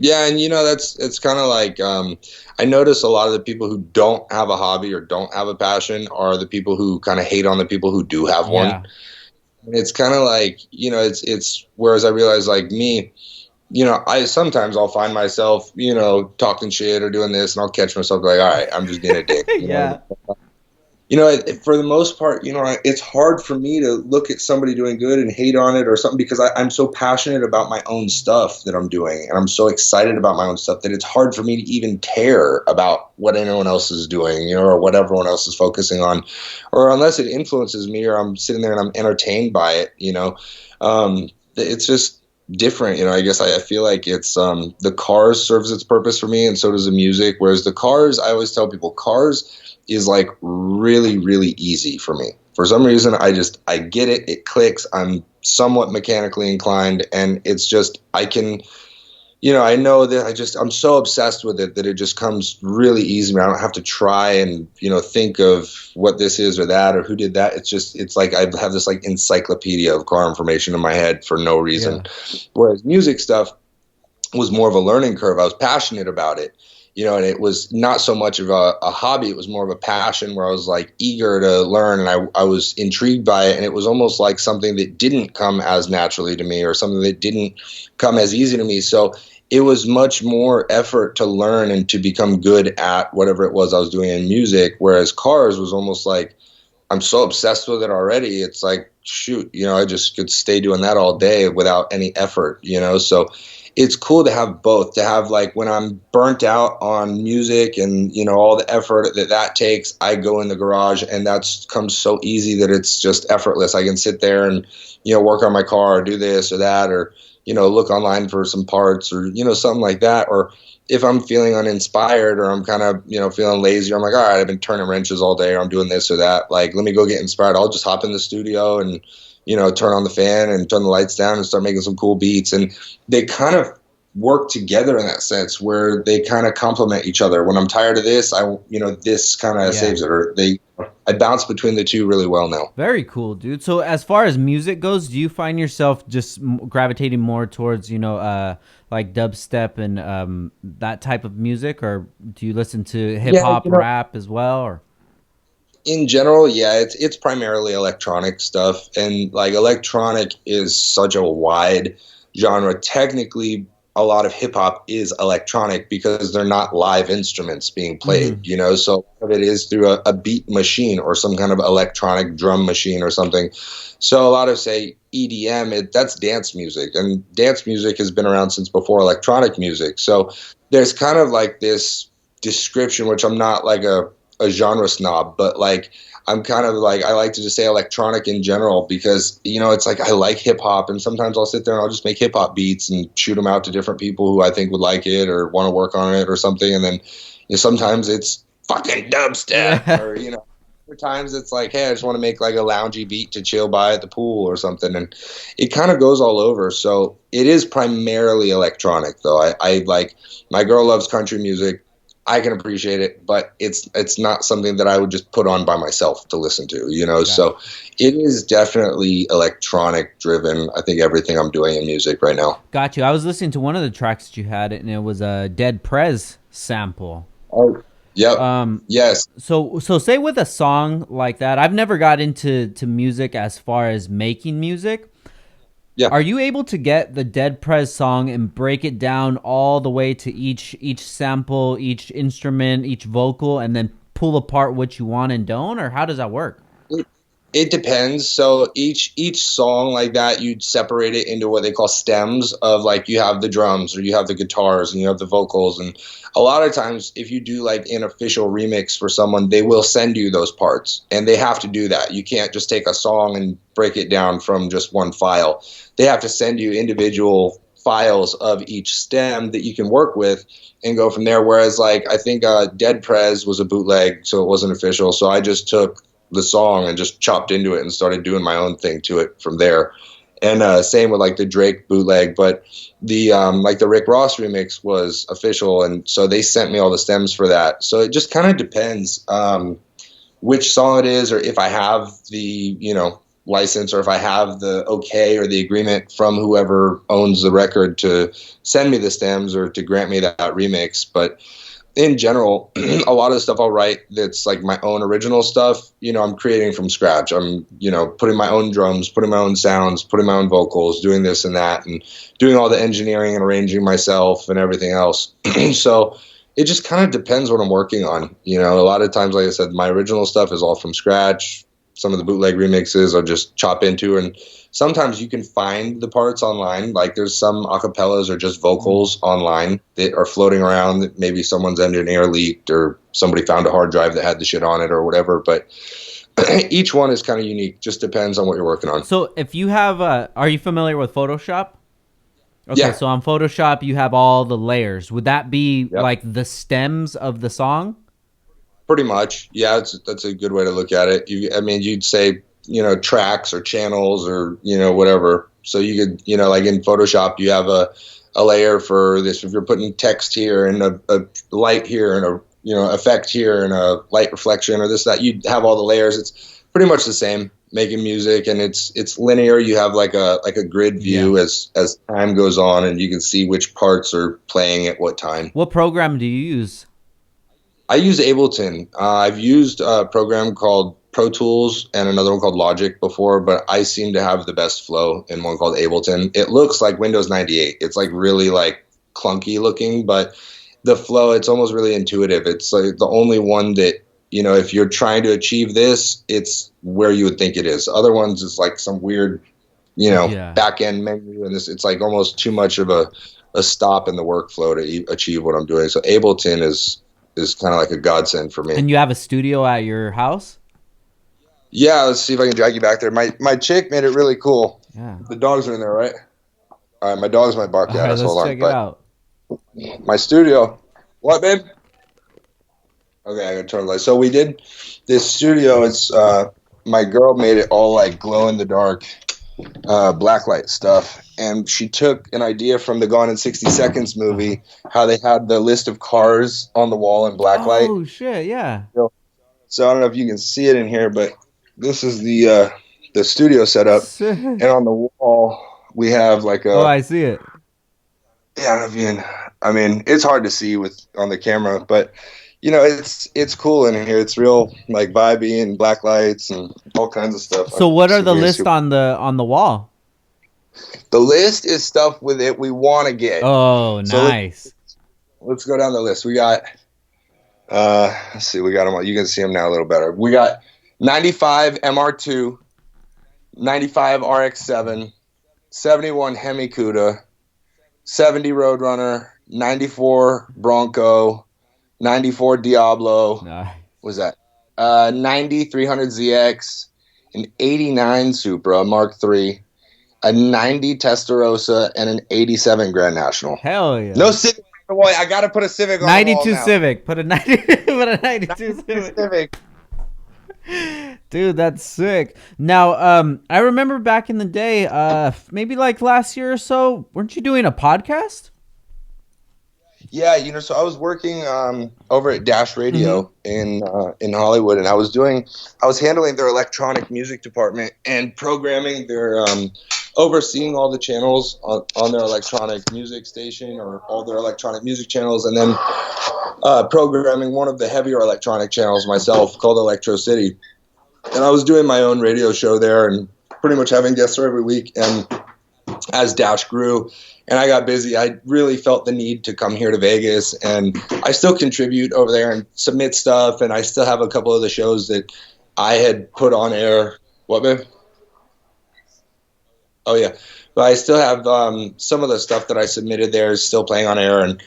Yeah, and it's kind of like I notice a lot of the people who don't have a hobby or don't have a passion are the people who kind of hate on the people who do have one. And it's kind of like, it's whereas I realize like me, I sometimes I'll find myself, talking shit or doing this, and I'll catch myself like, all right, I'm just being a dick. For the most part, it's hard for me to look at somebody doing good and hate on it or something because I'm so passionate about my own stuff that I'm doing. And I'm so excited about my own stuff that it's hard for me to even care about what anyone else is doing, or what everyone else is focusing on, or unless it influences me or I'm sitting there and I'm entertained by it, it's just different. I guess I feel like it's the Cars serves its purpose for me, and so does the music. Whereas the Cars, I always tell people, Cars is like really, really easy for me. For some reason, I get it. It clicks. I'm somewhat mechanically inclined, and it's just, I can, I know that I'm so obsessed with it that it just comes really easy. I don't have to try and, think of what this is or that or who did that. It's like I have this like encyclopedia of car information in my head for no reason. Yeah. Whereas music stuff was more of a learning curve. I was passionate about it. And it was not so much of a hobby. It was more of a passion where I was like eager to learn, and I was intrigued by it. And it was almost like something that didn't come as naturally to me or something that didn't come as easy to me. So it was much more effort to learn and to become good at whatever it was I was doing in music. Whereas Cars was almost like, I'm so obsessed with it already. It's like, shoot, I just could stay doing that all day without any effort, so it's cool to have both, to have like when I'm burnt out on music and, all the effort that takes, I go in the garage and that's comes so easy that it's just effortless. I can sit there and, work on my car or do this or that, or, look online for some parts or, something like that. Or if I'm feeling uninspired or I'm kind of, feeling lazy, or I'm like, all right, I've been turning wrenches all day or I'm doing this or that. Like, let me go get inspired. I'll just hop in the studio and, turn on the fan and turn the lights down and start making some cool beats. And they kind of work together in that sense where they kind of complement each other. When I'm tired of this, this kind of saves it, or I bounce between the two really well now. Very cool, dude. So as far as music goes, do you find yourself just gravitating more towards, like dubstep and that type of music, or do you listen to hip hop, rap as well, or? In general, it's primarily electronic stuff, and like electronic is such a wide genre. Technically, a lot of hip hop is electronic because they're not live instruments being played, so a lot of it is through a beat machine or some kind of electronic drum machine or something. So a lot of, say, EDM, that's dance music, and dance music has been around since before electronic music. So there's kind of like this description, which I'm not like a genre snob, but like I'm kind of like, I like to just say electronic in general because, it's like I like hip hop, and sometimes I'll sit there and I'll just make hip hop beats and shoot them out to different people who I think would like it or want to work on it or something. And then sometimes it's fucking dubstep or, other times it's like, hey, I just want to make like a loungy beat to chill by at the pool or something. And it kind of goes all over. So it is primarily electronic though. I like, my girl loves country music. I can appreciate it, but it's not something that I would just put on by myself to listen to, Yeah. So it is definitely electronic driven. I think everything I'm doing in music right now. Got you. I was listening to one of the tracks that you had, and it was a Dead Prez sample. Oh, Yep. Yes. So say with a song like that, I've never got into music as far as making music. Yeah. Are you able to get the Dead Prez song and break it down all the way to each sample, each instrument, each vocal, and then pull apart what you want and don't, or how does that work? It depends. So each song like that, you'd separate it into what they call stems of, like, you have the drums or you have the guitars and you have the vocals. And a lot of times if you do like an official remix for someone, they will send you those parts, and they have to do that. You can't just take a song and break it down from just one file. They have to send you individual files of each stem that you can work with and go from there. Whereas, like, I think Dead Prez was a bootleg, so it wasn't official. So I just took the song and just chopped into it and started doing my own thing to it from there. And same with like the Drake bootleg, but the like the Rick Ross remix was official, and so they sent me all the stems for that. So it just kind of depends which song it is, or if I have the license, or if I have the okay or the agreement from whoever owns the record to send me the stems or to grant me that remix. But in general, a lot of the stuff I'll write that's like my own original stuff, I'm creating from scratch. I'm, putting my own drums, putting my own sounds, putting my own vocals, doing this and that, and doing all the engineering and arranging myself and everything else. So it just kind of depends what I'm working on. A lot of times, like I said, my original stuff is all from scratch. Some of the bootleg remixes I'll just chop into, and sometimes you can find the parts online. Like there's some acapellas or just vocals online that are floating around that maybe someone's engineer leaked or somebody found a hard drive that had the shit on it or whatever. But each one is kind of unique. Just depends on what you're working on. So if you have, are you familiar with Photoshop? Okay, yeah. So on Photoshop, you have all the layers. Would that be like the stems of the song? Pretty much. Yeah, that's a good way to look at it. You'd say, tracks or channels or, whatever. So you could, like in Photoshop, you have a layer for this. If you're putting text here and a light here and a, effect here and a light reflection or this, that, you'd have all the layers. It's pretty much the same making music, and it's linear. You have like a grid view as time goes on, and you can see which parts are playing at what time. What program do you use? I use Ableton. I've used a program called Pro Tools and another one called Logic before, but I seem to have the best flow in one called Ableton. It looks like Windows 98. It's like really like clunky looking, but the flow, it's almost really intuitive. It's like the only one that, if you're trying to achieve this, it's where you would think it is. Other ones is like some weird, back end menu, and it's like almost too much of a stop in the workflow to achieve what I'm doing. So Ableton is kind of like a godsend for me. And you have a studio at your house? Yeah, let's see if I can drag you back there. My chick made it really cool. Yeah. The dogs are in there, right? All right, my dogs might bark at us. Let's check it out. My studio. What, babe? Okay, I gotta turn the light. So we did this studio. It's my girl made it all like glow in the dark, blacklight stuff. And she took an idea from the Gone in 60 Seconds movie, how they had the list of cars on the wall in blacklight. Oh, shit, yeah. So I don't know if you can see it in here, but this is the studio setup. And on the wall, we have like a... Oh, I see it. Yeah, it's hard to see on the camera, but, it's cool in here. It's real, like, vibey and black lights and all kinds of stuff. So what are the lists on the wall? The list is stuff with it we want to get. Oh, nice. So let's go down the list. We got, let's see, we got them all. You can see them now a little better. We got 95 MR2, 95 RX7, 71 Hemi Cuda, 70 Roadrunner, 94 Bronco, 94 Diablo. Nice. What was that? 90 300ZX, an 89 Supra Mark III, a 90 Testarossa, and an 87 Grand National. Hell yeah. No Civic. Boy, I got to put a Civic on 92 the wall now. Civic. Put a 92 Civic. Dude, that's sick. Now, I remember back in the day, maybe like last year or so, weren't you doing a podcast? Yeah, so I was working over at Dash Radio in Hollywood, and I was handling their electronic music department and programming their overseeing all the channels on their electronic music station, or all their electronic music channels. And then programming one of the heavier electronic channels myself called Electro City. And I was doing my own radio show there and pretty much having guests every week. And as Dash grew and I got busy, I really felt the need to come here to Vegas. And I still contribute over there and submit stuff. And I still have a couple of the shows that I had put on air. What, man? Oh, yeah. But I still have some of the stuff that I submitted there is still playing on air. And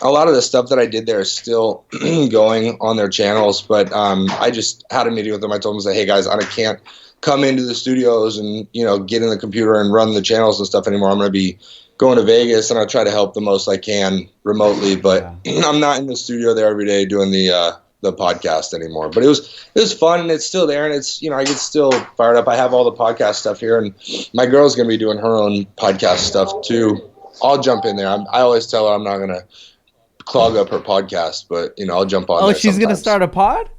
a lot of the stuff that I did there is still going on their channels. But I just had a meeting with them. I told them, hey, guys, I can't come into the studios and, get in the computer and run the channels and stuff anymore. I'm going to be going to Vegas, and I'll try to help the most I can remotely. But I'm not in the studio there every day doing the podcast anymore. But it was fun, and it's still there, and it's I get still fired up. I have all the podcast stuff here, and my girl's gonna be doing her own podcast stuff too. I'll jump in there. I always tell her I'm not gonna clog up her podcast, but I'll jump on. Oh, she's gonna start a pod?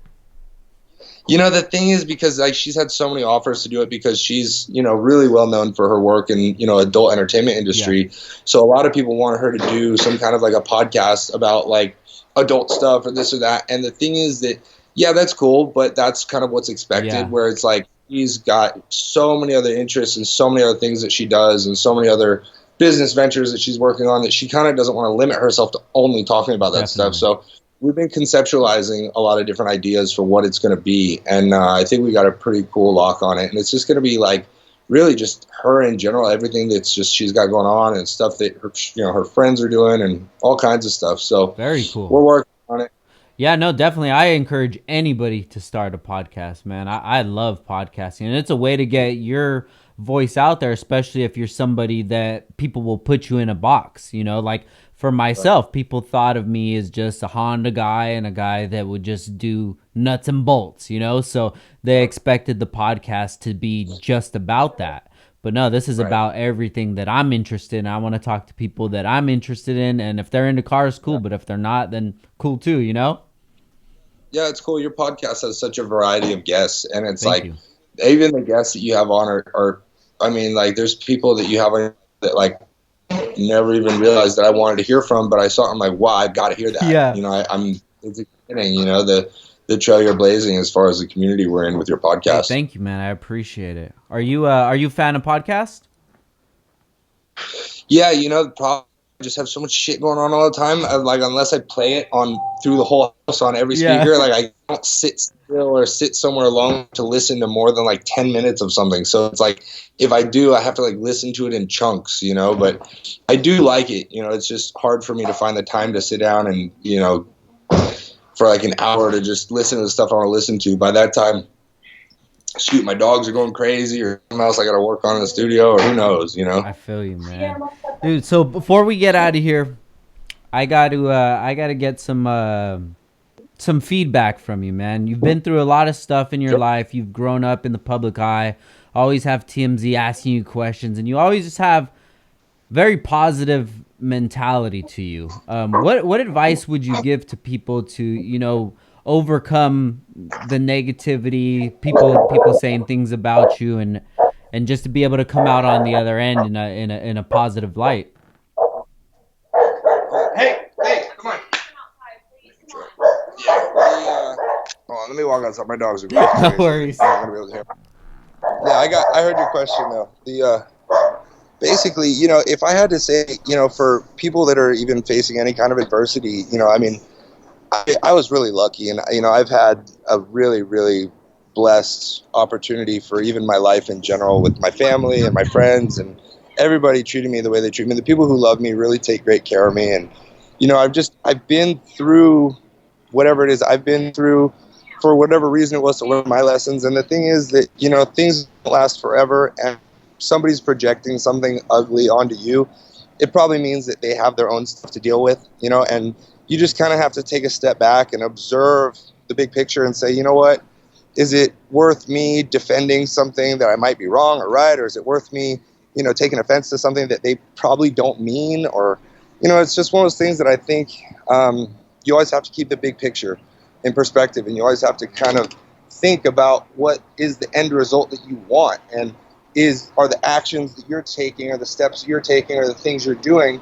The thing is, because she's had so many offers to do it, because she's really well known for her work in adult entertainment industry. Yeah. So a lot of people want her to do some kind of like a podcast about like adult stuff or this or that. And the thing is that, yeah, that's cool, but that's kind of what's expected, where it's like she's got so many other interests and so many other things that she does and so many other business ventures that she's working on that she kind of doesn't want to limit herself to only talking about that stuff. So we've been conceptualizing a lot of different ideas for what it's going to be. And I think we got a pretty cool lock on it. And it's just going to be like really just her in general, everything that's just she's got going on and stuff that her friends are doing and all kinds of stuff. So very cool. We're working on it. Yeah, no, definitely. I encourage anybody to start a podcast, man. I love podcasting, and it's a way to get your voice out there, especially if you're somebody that people will put you in a box, like for myself, people thought of me as just a Honda guy and a guy that would just do nuts and bolts, so they expected the podcast to be just about that. But no, this is about everything that I'm interested in. I want to talk to people that I'm interested in, and if they're into cars, cool, but if they're not, then cool too, Yeah, it's cool. Your podcast has such a variety of guests, and it's even the guests that you have on are I mean, like, there's people that you have on that like never even realized that I wanted to hear from, but I saw it, I'm like, wow, I've got to hear that. Yeah. It's exciting, the trail you're blazing as far as the community we're in with your podcast. Hey, thank you, man. I appreciate it. Are you a fan of podcasts? Yeah, the problem, I just have so much shit going on all the time. Unless I play it on through the whole house on every speaker, I don't sit still or sit somewhere alone to listen to more than like 10 minutes of something. So it's like, if I do, I have to like listen to it in chunks, but I do like it. It's just hard for me to find the time to sit down and, for like an hour to just listen to the stuff I want to listen to. By that time, shoot, my dogs are going crazy or something else I got to work on in the studio, or who knows, I feel you, man. Dude, so before we get out of here, I got to get some feedback from you, man. You've been through a lot of stuff in your life. You've grown up in the public eye. Always have TMZ asking you questions, and you always just have very positive mentality to you. What advice would you give to people to, overcome the negativity, people saying things about you, and just to be able to come out on the other end in a positive light? Hey, come on. Yeah, hold on, let me walk outside. My dogs are going crazy. No worries. I'm not gonna be able to hear. Yeah, I heard your question though. Basically, if I had to say, for people that are even facing any kind of adversity, I was really lucky, and I've had a really, really blessed opportunity for even my life in general with my family and my friends and everybody treating me the way they treat me. The people who love me really take great care of me, and I've been through whatever it is I've been through for whatever reason it was to learn my lessons. And the thing is that things don't last forever, and somebody's projecting something ugly onto you, it probably means that they have their own stuff to deal with, and you just kind of have to take a step back and observe the big picture and say, what, is it worth me defending something that I might be wrong or right, or is it worth me, taking offense to something that they probably don't mean? Or, it's just one of those things that I think you always have to keep the big picture in perspective, and you always have to kind of think about what is the end result that you want, and are the actions that you're taking or the steps you're taking or the things you're doing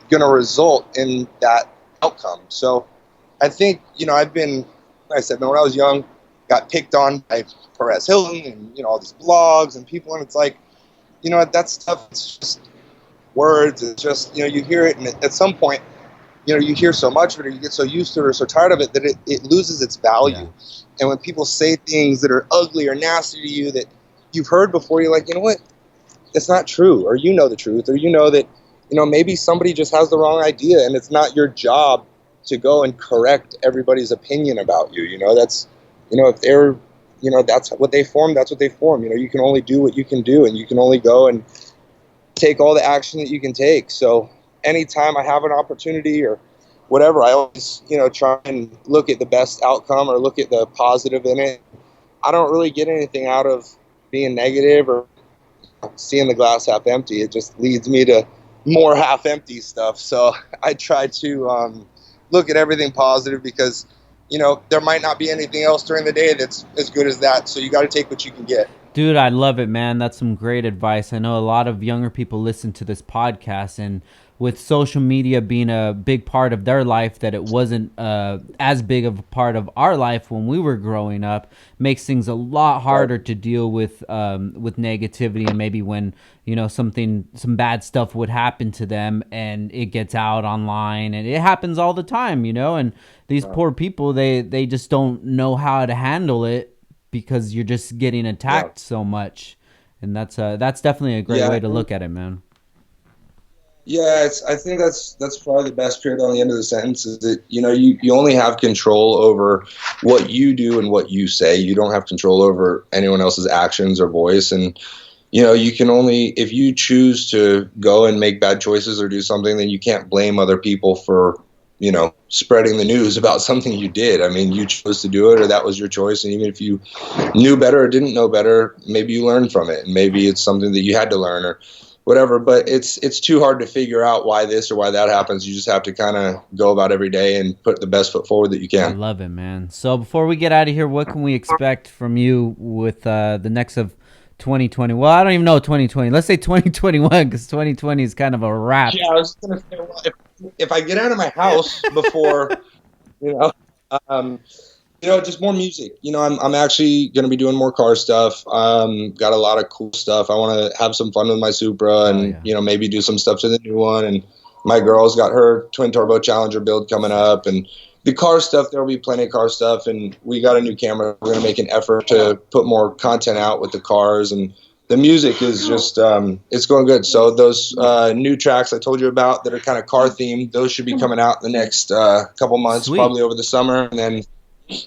going to result in that outcome. So, I think, I've been, like I said, man, when I was young, got picked on by Perez Hilton and, all these blogs and people. And it's like, that stuff, it's just words. It's just, you hear it. And at some point, you hear so much of it, or you get so used to it or so tired of it that it loses its value. Yeah. And when people say things that are ugly or nasty to you that you've heard before, you're like, you know what? It's not true. Or the truth. Or that, maybe somebody just has the wrong idea, and it's not your job to go and correct everybody's opinion about you. That's, if they're, that's what they form, that's what they form. You can only do what you can do, and you can only go and take all the action that you can take. So anytime I have an opportunity or whatever, I always, try and look at the best outcome or look at the positive in it. I don't really get anything out of being negative or seeing the glass half empty. It just leads me to more half empty stuff. So I try to look at everything positive because, there might not be anything else during the day that's as good as that. So you got to take what you can get. Dude, I love it, man. That's some great advice. I know a lot of younger people listen to this podcast, and with social media being a big part of their life, that it wasn't as big of a part of our life when we were growing up, makes things a lot harder to deal with negativity. And maybe when some bad stuff would happen to them and it gets out online, and it happens all the time, and these poor people, they just don't know how to handle it because you're just getting attacked so much. And that's definitely a great way to look at it, man. Yeah, I think that's probably the best period on the end of the sentence is that, you only have control over what you do and what you say. You don't have control over anyone else's actions or voice. And, you can only, if you choose to go and make bad choices or do something, then you can't blame other people for, spreading the news about something you did. I mean, you chose to do it, or that was your choice. And even if you knew better or didn't know better, maybe you learned from it. And maybe it's something that you had to learn or whatever, but it's too hard to figure out why this or why that happens. You just have to kind of go about every day and put the best foot forward that you can. I love it, man. So before we get out of here, what can we expect from you with the next of 2020? Well, I don't even know 2020. Let's say 2021, because 2020 is kind of a wrap. Yeah, I was going to say, well, if I get out of my house before, just more music. I'm actually going to be doing more car stuff. Got a lot of cool stuff. I want to have some fun with my Supra and, maybe do some stuff to the new one. And my girl's got her twin turbo Challenger build coming up, and the car stuff, there'll be plenty of car stuff. And we got a new camera. We're going to make an effort to put more content out with the cars, and the music is just, it's going good. So those new tracks I told you about that are kind of car themed, those should be coming out in the next couple months, probably over the summer. And then,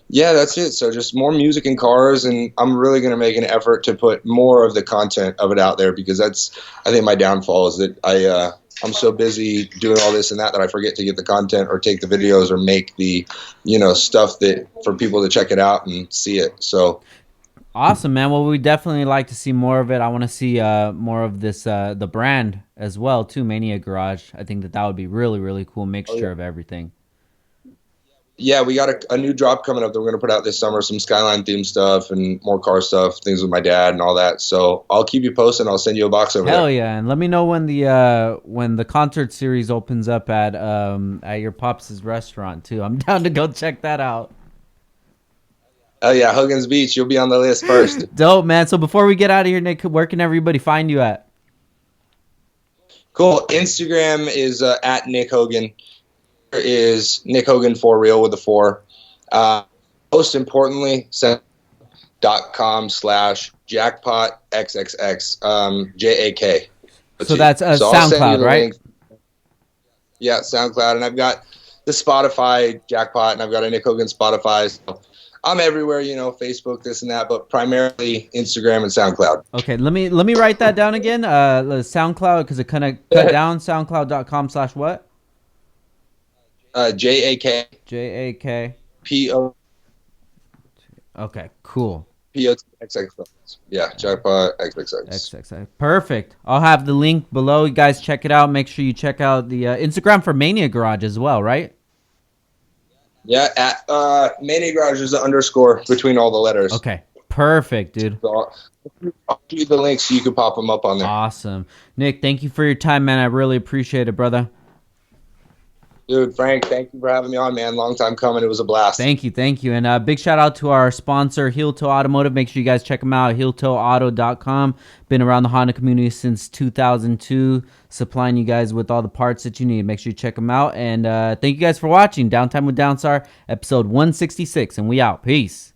yeah, that's it. So just more music and cars, and I'm really going to make an effort to put more of the content of it out there, because I think my downfall is that I'm so busy doing all this and that I forget to get the content or take the videos or make the, stuff that for people to check it out and see it. So. Awesome, man. Well, we definitely like to see more of it. I want to see more of this, the brand as well, too, Mania Garage. I think that would be really, really cool mixture of everything. Yeah, we got a new drop coming up that we're going to put out this summer, some Skyline themed stuff and more car stuff, things with my dad and all that. So I'll keep you posted. I'll send you a box over there. Hell yeah. And let me know when the concert series opens up at your Pops' restaurant, too. I'm down to go check that out. Oh, yeah, Hogan's Beach. You'll be on the list first. Dope, man. So before we get out of here, Nick, where can everybody find you at? Cool. Instagram is at Nick Hogan. There is Nick Hogan for real with a 4. Most importantly, .com/jackpotxxx, JAK. So that's SoundCloud, right? Link. Yeah, SoundCloud. And I've got the Spotify Jackpot, and I've got a Nick Hogan Spotify. So I'm everywhere, Facebook, this and that, but primarily Instagram and SoundCloud. Okay, let me write that down again. SoundCloud, because it kind of cut down. SoundCloud.com/what? JAK. JAK. PO. Okay, cool. POXXX. Yeah, Jackpot XXX. XXX. Perfect. I'll have the link below. You guys check it out. Make sure you check out the Instagram for Mania Garage as well, right? Yeah, at Mania Garage is an underscore between all the letters. Okay, perfect, dude. So I'll give you the links so you can pop them up on there. Awesome. Nick, thank you for your time, man. I really appreciate it, brother. Dude, Frank, thank you for having me on, man. Long time coming. It was a blast. Thank you. And big shout out to our sponsor, Heel Toe Automotive. Make sure you guys check them out, heeltoeauto.com. Been around the Honda community since 2002, supplying you guys with all the parts that you need. Make sure you check them out. And thank you guys for watching Downtime with Downstar, episode 166. And we out. Peace.